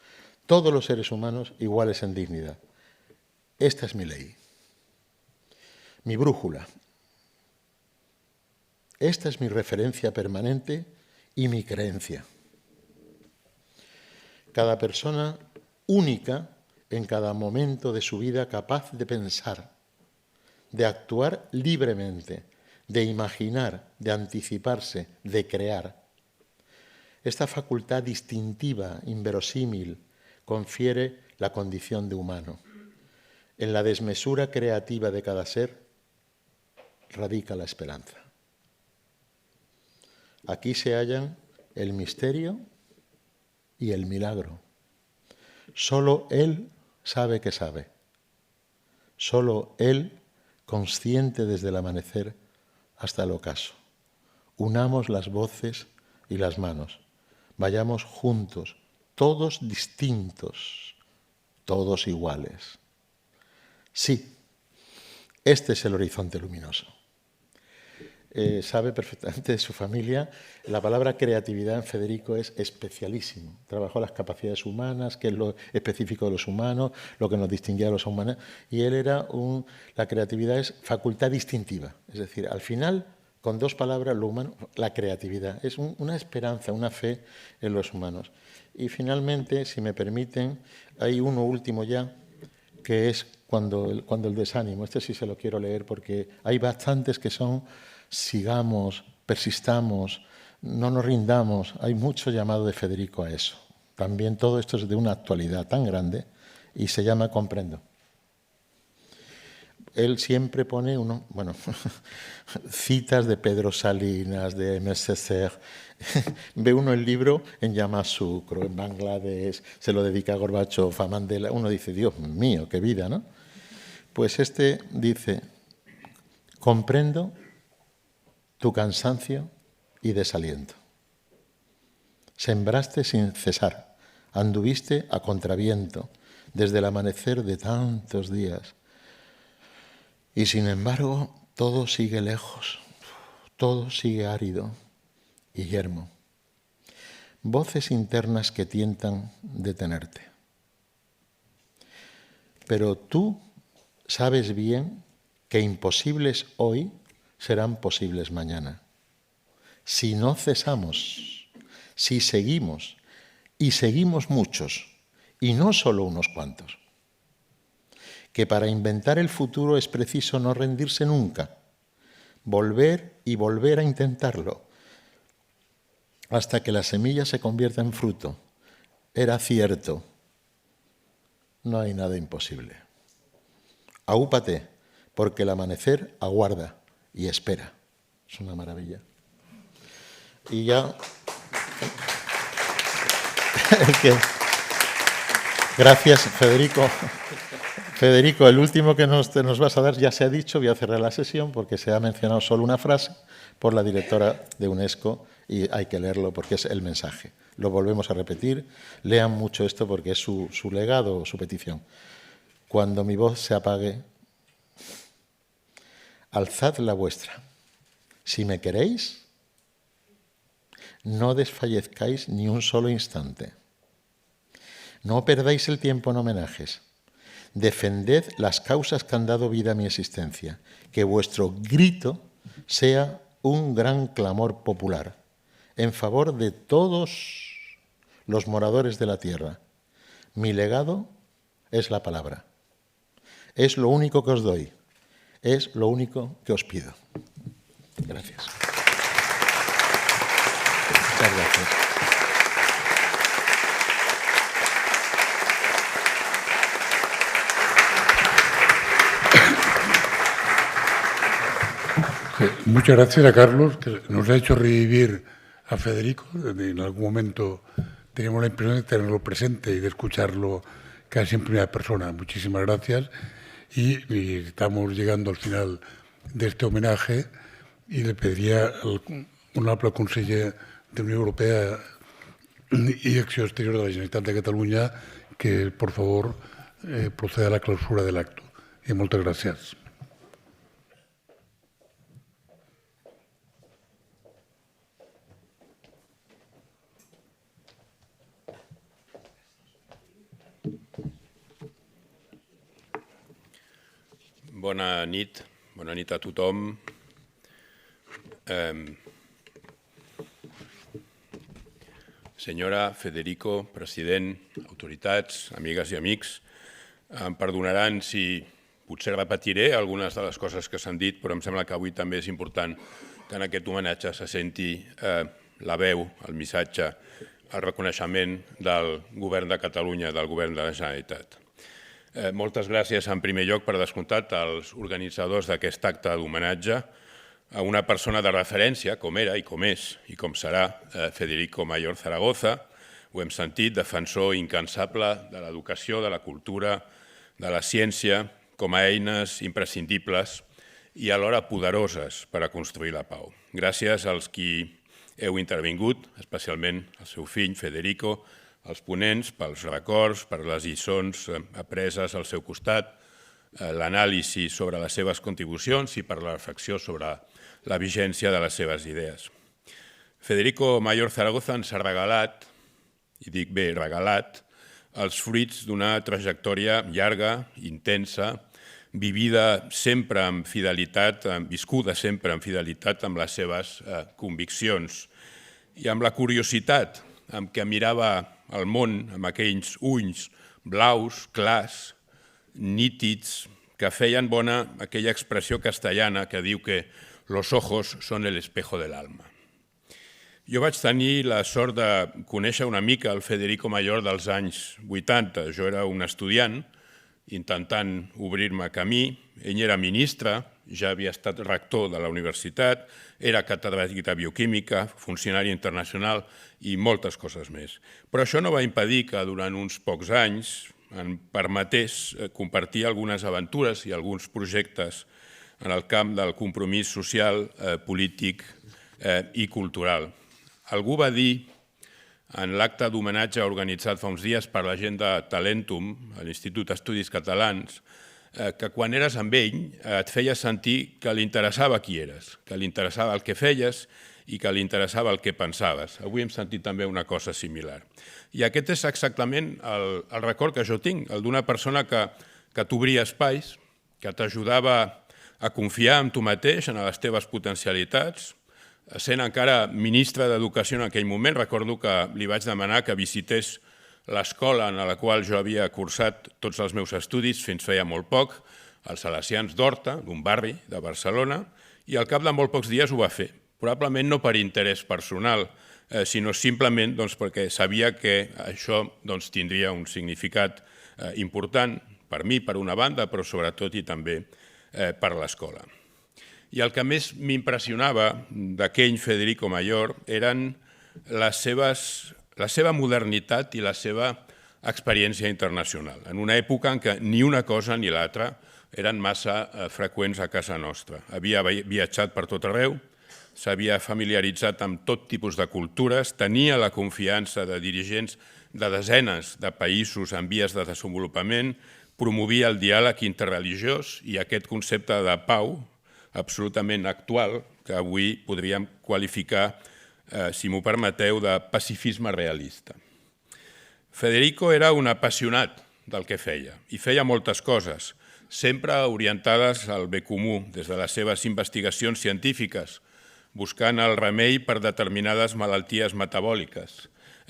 Todos los seres humanos iguales en dignidad. Esta es mi ley, mi brújula. Esta es mi referencia permanente y mi creencia. Cada persona única en cada momento de su vida, capaz de pensar, de actuar libremente, de imaginar, de anticiparse, de crear. Esta facultad distintiva, inverosímil, confiere la condición de humano. En la desmesura creativa de cada ser radica la esperanza. Aquí se hallan el misterio y el milagro. Solo Él sabe que sabe. Solo Él, consciente desde el amanecer hasta el ocaso. Unamos las voces y las manos. Vayamos juntos, todos distintos, todos iguales. Sí, este es el horizonte luminoso. Sabe perfectamente de su familia. La palabra creatividad en Federico es especialísimo. Trabajó las capacidades humanas, que es lo específico de los humanos, lo que nos distinguía de los humanos. Y él era la creatividad es facultad distintiva. Es decir, al final, con dos palabras, lo humano, la creatividad. Es una esperanza, una fe en los humanos. Y finalmente, si me permiten, hay uno último ya, que es cuando el desánimo. Este sí se lo quiero leer porque hay bastantes que son sigamos, persistamos, no nos rindamos. Hay mucho llamado de Federico a eso. También todo esto es de una actualidad tan grande y se llama Comprendo. Él siempre pone citas de Pedro Salinas, de M.S.C. Ve uno el libro en Yamoussoukro, en Bangladesh, se lo dedica a Gorbachov, a Mandela. Uno dice, Dios mío, qué vida, ¿no? Pues este dice, comprendo tu cansancio y desaliento. Sembraste sin cesar, anduviste a contraviento desde el amanecer de tantos días. Y sin embargo, todo sigue lejos, todo sigue árido y yermo. Voces internas que tientan detenerte. Pero tú sabes bien que imposibles hoy serán posibles mañana. Si no cesamos, si seguimos, y seguimos muchos, y no solo unos cuantos, que para inventar el futuro es preciso no rendirse nunca, volver y volver a intentarlo, hasta que la semilla se convierta en fruto. Era cierto, no hay nada imposible. Aúpate, porque el amanecer aguarda y espera. Es una maravilla. Y ya... Gracias, Federico. Federico, el último que nos vas a dar ya se ha dicho, voy a cerrar la sesión porque se ha mencionado solo una frase por la directora de UNESCO y hay que leerlo porque es el mensaje. Lo volvemos a repetir, lean mucho esto porque es su legado, su petición. Cuando mi voz se apague, alzad la vuestra. Si me queréis, no desfallezcáis ni un solo instante. No perdáis el tiempo en homenajes. Defended las causas que han dado vida a mi existencia. Que vuestro grito sea un gran clamor popular en favor de todos los moradores de la tierra. Mi legado es la palabra. Es lo único que os doy. Es lo único que os pido. Gracias. Muchas gracias.
Muchas gracias a Carlos, que nos ha hecho revivir a Federico. En algún momento teníamos la impresión de tenerlo presente y de escucharlo casi en primera persona. Muchísimas gracias. Y estamos llegando al final de este homenaje y le pediría al honorable conseller de Unión Europea y Acció Exterior de la Generalitat de Catalunya que, por favor, proceda a la clausura del acto. Y muchas gracias.
Bona nit a tothom. Senyora, Federico, president, autoritats, amigues i amics, em perdonaran si potser repetiré algunes de les coses que s'han dit, però em sembla que avui també és important que en aquest homenatge se senti la veu, el missatge el reconeixement del Govern de Catalunya, del Govern de la Generalitat. Moltes gràcies, en primer lloc, per descomptat, als organitzadors d'aquest acte d'homenatge a una persona de referència, com era i com és i com serà Federico Mayor Zaragoza. Ho hem sentit, defensor incansable de l'educació, de la cultura, de la ciència, com a eines imprescindibles i alhora poderoses per a construir la pau. Gràcies als qui heu intervingut, especialment el seu fill, Federico, els ponents, pels records, per les lliçons apreses al seu costat, l'anàlisi sobre les seves contribucions i per la reflexió sobre la vigència de les seves idees. Federico Mayor Zaragoza ens ha regalat, i dic bé, regalat, els fruits d'una trajectòria llarga, intensa, vivida sempre amb fidelitat, viscuda sempre amb fidelitat amb les seves conviccions i amb la curiositat amb què mirava el món amb aquells ulls blaus, clars, nítids, que feien bona aquella expressió castellana que diu que los ojos son el espejo del alma. Jo vaig tenir la sort de conèixer una mica el Federico Mayor dels anys 80. Jo era un estudiant intentant obrir-me camí. Ell era ministre, ja havia estat rector de la universitat, era catedràtic de bioquímica, funcionari internacional i moltes coses més. Però això no va impedir que durant uns pocs anys em permetés compartir algunes aventures i alguns projectes en el camp del compromís social, polític i cultural. Algú va dir en l'acte d'homenatge organitzat fa uns dies per la gent de Talentum, a l'Institut d'Estudis Catalans, que quan eres amb ell et feia sentir que li interessava qui eres, que li interessava el que feies i que li interessava el que pensaves. Avui hem sentit també una cosa similar. I aquest és exactament el record que jo tinc, el d'una persona que t'obria espais, que t'ajudava a confiar en tu mateix, en les teves potencialitats. Sent encara ministre d'Educació en aquell moment, recordo que li vaig demanar que visités l'escola en la qual jo havia cursat tots els meus estudis fins feia molt poc, als Salesians d'Horta, d'un barri de Barcelona, i al cap de molt pocs dies ho va fer. Probablement no per interès personal, sinó simplement perquè sabia que això tindria un significat important per mi, per una banda, però sobretot i també per l'escola. I el que més m'impressionava d'aquell Federico Mayor eren la seva modernitat i la seva experiència internacional, en una època en què ni una cosa ni l'altra eren massa freqüents a casa nostra. Havia viatjat per tot arreu, s'havia familiaritzat amb tot tipus de cultures, tenia la confiança de dirigents de desenes de països en vies de desenvolupament, promovia el diàleg interreligiós i aquest concepte de pau absolutament actual, que avui podríem qualificar, si m'ho permeteu, de pacifisme realista. Federico era un apassionat del que feia, i feia moltes coses, sempre orientades al bé comú, des de les seves investigacions científiques, buscant el remei per determinades malalties metabòliques,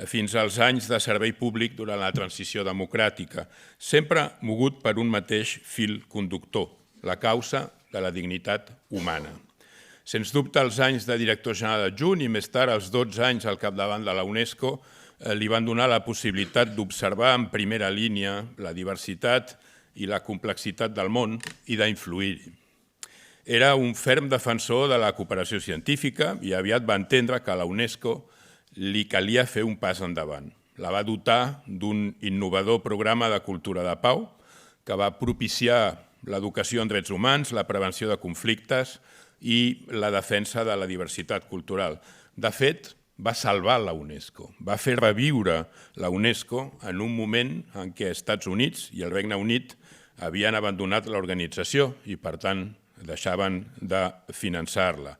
fins als anys de servei públic durant la transició democràtica, sempre mogut per un mateix fil conductor, la causa de la dignitat humana. Sens dubte, els anys de director general adjunt i més tard els 12 anys al capdavant de la UNESCO li van donar la possibilitat d'observar en primera línia la diversitat i la complexitat del món i d'influir-hi. Era un ferm defensor de la cooperació científica i aviat va entendre que a la UNESCO li calia fer un pas endavant. La va dotar d'un innovador programa de cultura de pau que va propiciar l'educació en drets humans, la prevenció de conflictes i la defensa de la diversitat cultural. De fet, va salvar la UNESCO, va fer reviure la UNESCO en un moment en què Estats Units i el Regne Unit havien abandonat l'organització i, per tant, deixaven de finançar-la.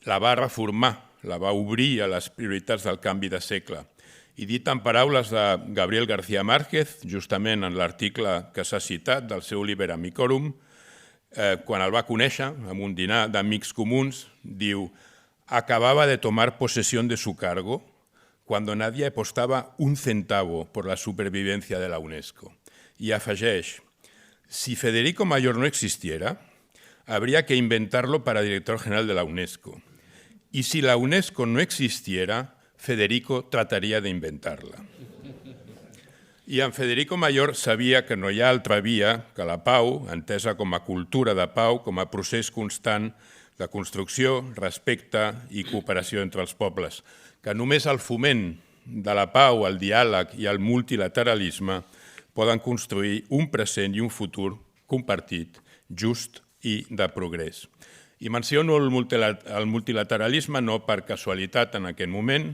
La va reformar, la va obrir a les prioritats del canvi de segle. I dit en paraules de Gabriel García Márquez, justament en l'article que s'ha citat del seu Liber Amicorum, quan el va conèixer en un dinar d'amics comuns, diu: «Acababa de tomar posesión de su cargo cuando nadie apostaba un centavo por la supervivencia de la UNESCO». I afegeix: «Si Federico Mayor no existiera, habría que inventarlo para director general de la UNESCO. Y si la UNESCO no existiera, Federico trataria d'inventar-la. I en Federico Mayor sabia que no hi ha altra via que la pau, entesa com a cultura de pau, com a procés constant de construcció, respecte i cooperació entre els pobles, que només el foment de la pau, el diàleg i el multilateralisme poden construir un present i un futur compartit, just i de progrés. I menciono el multilateralisme no per casualitat en aquest moment,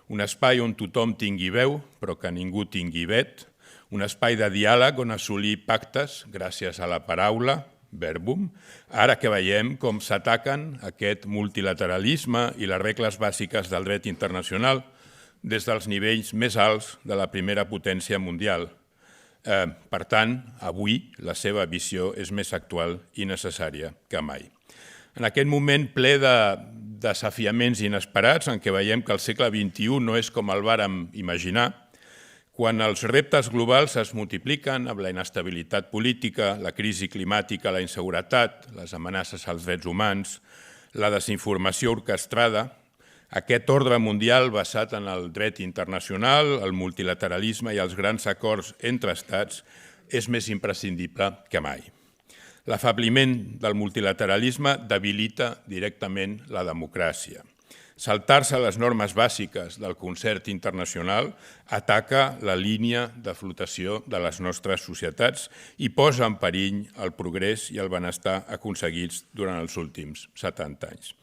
un espai on tothom tingui veu, però que ningú tingui vet, un espai de diàleg on assolir pactes gràcies a la paraula, verbum, ara que veiem com s'ataquen aquest multilateralisme i les regles bàsiques del dret internacional des dels nivells més alts de la primera potència mundial. Per tant, avui la seva visió és més actual i necessària que mai. En aquest moment ple de desafiaments inesperats, en què veiem que el segle XXI no és com el vàrem imaginar, quan els reptes globals es multipliquen amb la inestabilitat política, la crisi climàtica, la inseguretat, les amenaces als drets humans, la desinformació orquestrada, aquest ordre mundial basat en el dret internacional, el multilateralisme i els grans acords entre estats és més imprescindible que mai. L'afabliment del multilateralisme debilita directament la democràcia. Saltar-se les normes bàsiques del concert internacional ataca la línia de flotació de les nostres societats i posa en perill el progrés i el benestar aconseguits durant els últims 70 anys.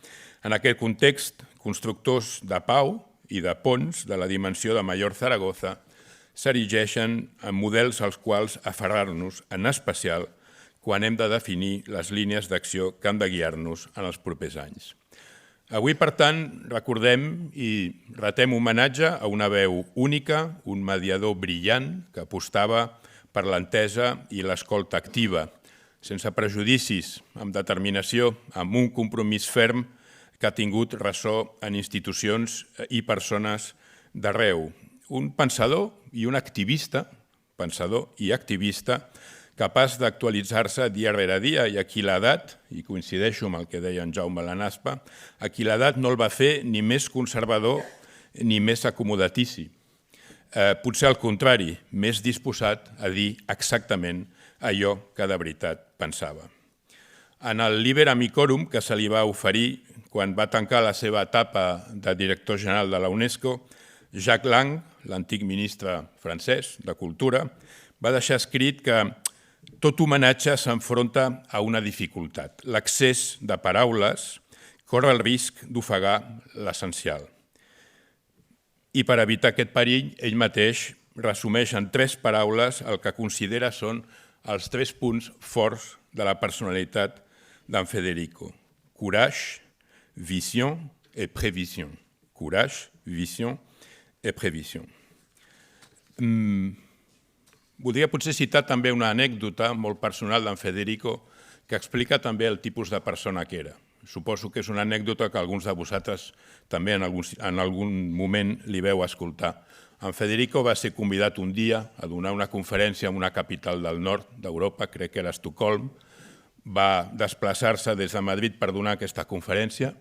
En aquest context, constructors de pau i de ponts de la dimensió de Mayor Zaragoza s'erigeixen en models als quals aferrar-nos, en especial quan hem de definir les línies d'acció que han de guiar-nos en els propers anys. Avui, per tant, recordem i retem homenatge a una veu única, un mediador brillant que apostava per l'entesa i l'escolta activa, sense prejudicis, amb determinació, amb un compromís ferm que ha tingut ressò en institucions i persones d'arreu. Un pensador i un activista, capaç d'actualitzar-se dia rere dia i a qui l'edat, i coincideixo amb el que deia en Jaume Lanaspa, a qui l'edat no el va fer ni més conservador ni més acomodatici. Potser al contrari, més disposat a dir exactament allò que de veritat pensava. En el Liber Amicorum que se li va oferir quan va tancar la seva etapa de director general de la UNESCO, Jacques Lang, l'antic ministre francès de Cultura, va deixar escrit que tot homenatge s'enfronta a una dificultat. L'excés de paraules corre el risc d'ofegar l'essencial. I per evitar aquest perill, ell mateix resumeix en 3 paraules el que considera són els 3 punts forts de la personalitat d'en Federico. Courage, vision et prévision. Courage, vision et prévision. Voldria potser citar també una anècdota molt personal d'en Federico que explica també el tipus de persona que era. Suposo que és una anècdota que alguns de vosaltres també en algun moment li veu escoltar. En Federico va ser convidat un dia a donar una conferència en una capital del nord d'Europa, crec que era Estocolm. Va desplaçar-se des de Madrid per donar aquesta conferència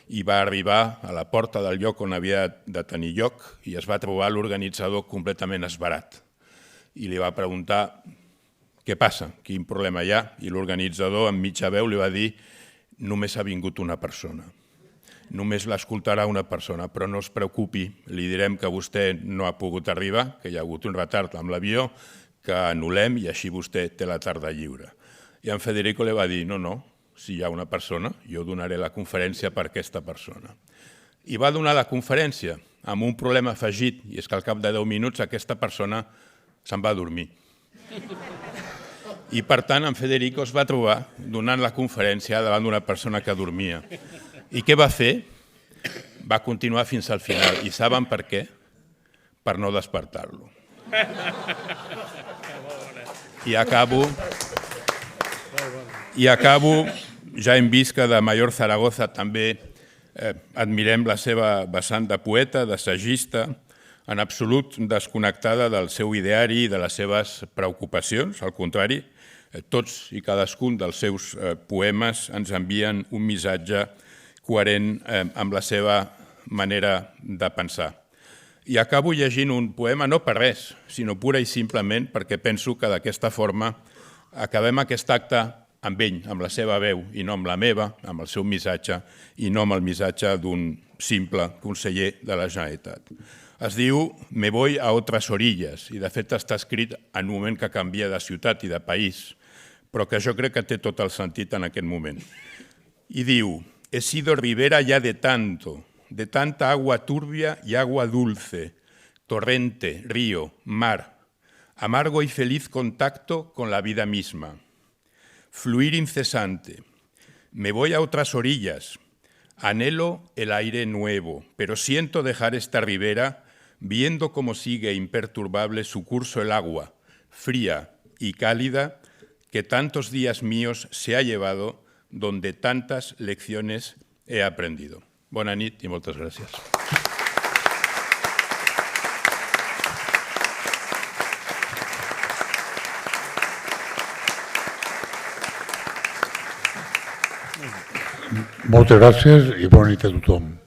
i va arribar a la porta del lloc on havia de tenir lloc i es va trobar l'organitzador completament esverat. I li va preguntar què passa, quin problema hi ha, i l'organitzador amb mitja veu li va dir només ha vingut una persona, només l'escoltarà una persona, però no es preocupi, li direm que vostè no ha pogut arribar, que hi ha hagut un retard amb l'avió, que anul·lem i així vostè té la tarda lliure. I en Federico li va dir no, si hi ha una persona, jo donaré la conferència per aquesta persona. I va donar la conferència amb un problema afegit, i és que al cap de 10 minuts aquesta persona se'n va dormir. I per tant, en Federico es va trobar donant la conferència davant d'una persona que dormia. I què va fer? Va continuar fins al final. I saben per què? Per no despertar-lo. I acabo, ja hem vist que de Mayor Zaragoza també admirem la seva vessant de poeta, d'assagista, en absolut desconnectada del seu ideari i de les seves preocupacions. Al contrari, tots i cadascun dels seus poemes ens envien un missatge coherent amb la seva manera de pensar. I acabo llegint un poema no per res, sinó pura i simplement perquè penso que d'aquesta forma acabem aquest acte amb ell, amb la seva veu, i no amb la meva, amb el seu missatge, i no amb el missatge d'un simple conseller de la Generalitat. Es diu Me voy a otras orillas, i de fet està escrit en un moment que canvia de ciutat i de país, però que jo crec que té tot el sentit en aquest moment. I diu, he sido ribera ya de tanta agua turbia y agua dulce, torrente, río, mar, amargo y feliz contacto con la vida misma. Fluir incesante. Me voy a otras orillas. Anhelo el aire nuevo, pero siento dejar esta ribera viendo cómo sigue imperturbable su curso el agua, fría y cálida, que tantos días míos se ha llevado, donde tantas lecciones he aprendido. Bona nit i moltes gràcies.
Moltes gràcies i bona nit a tothom.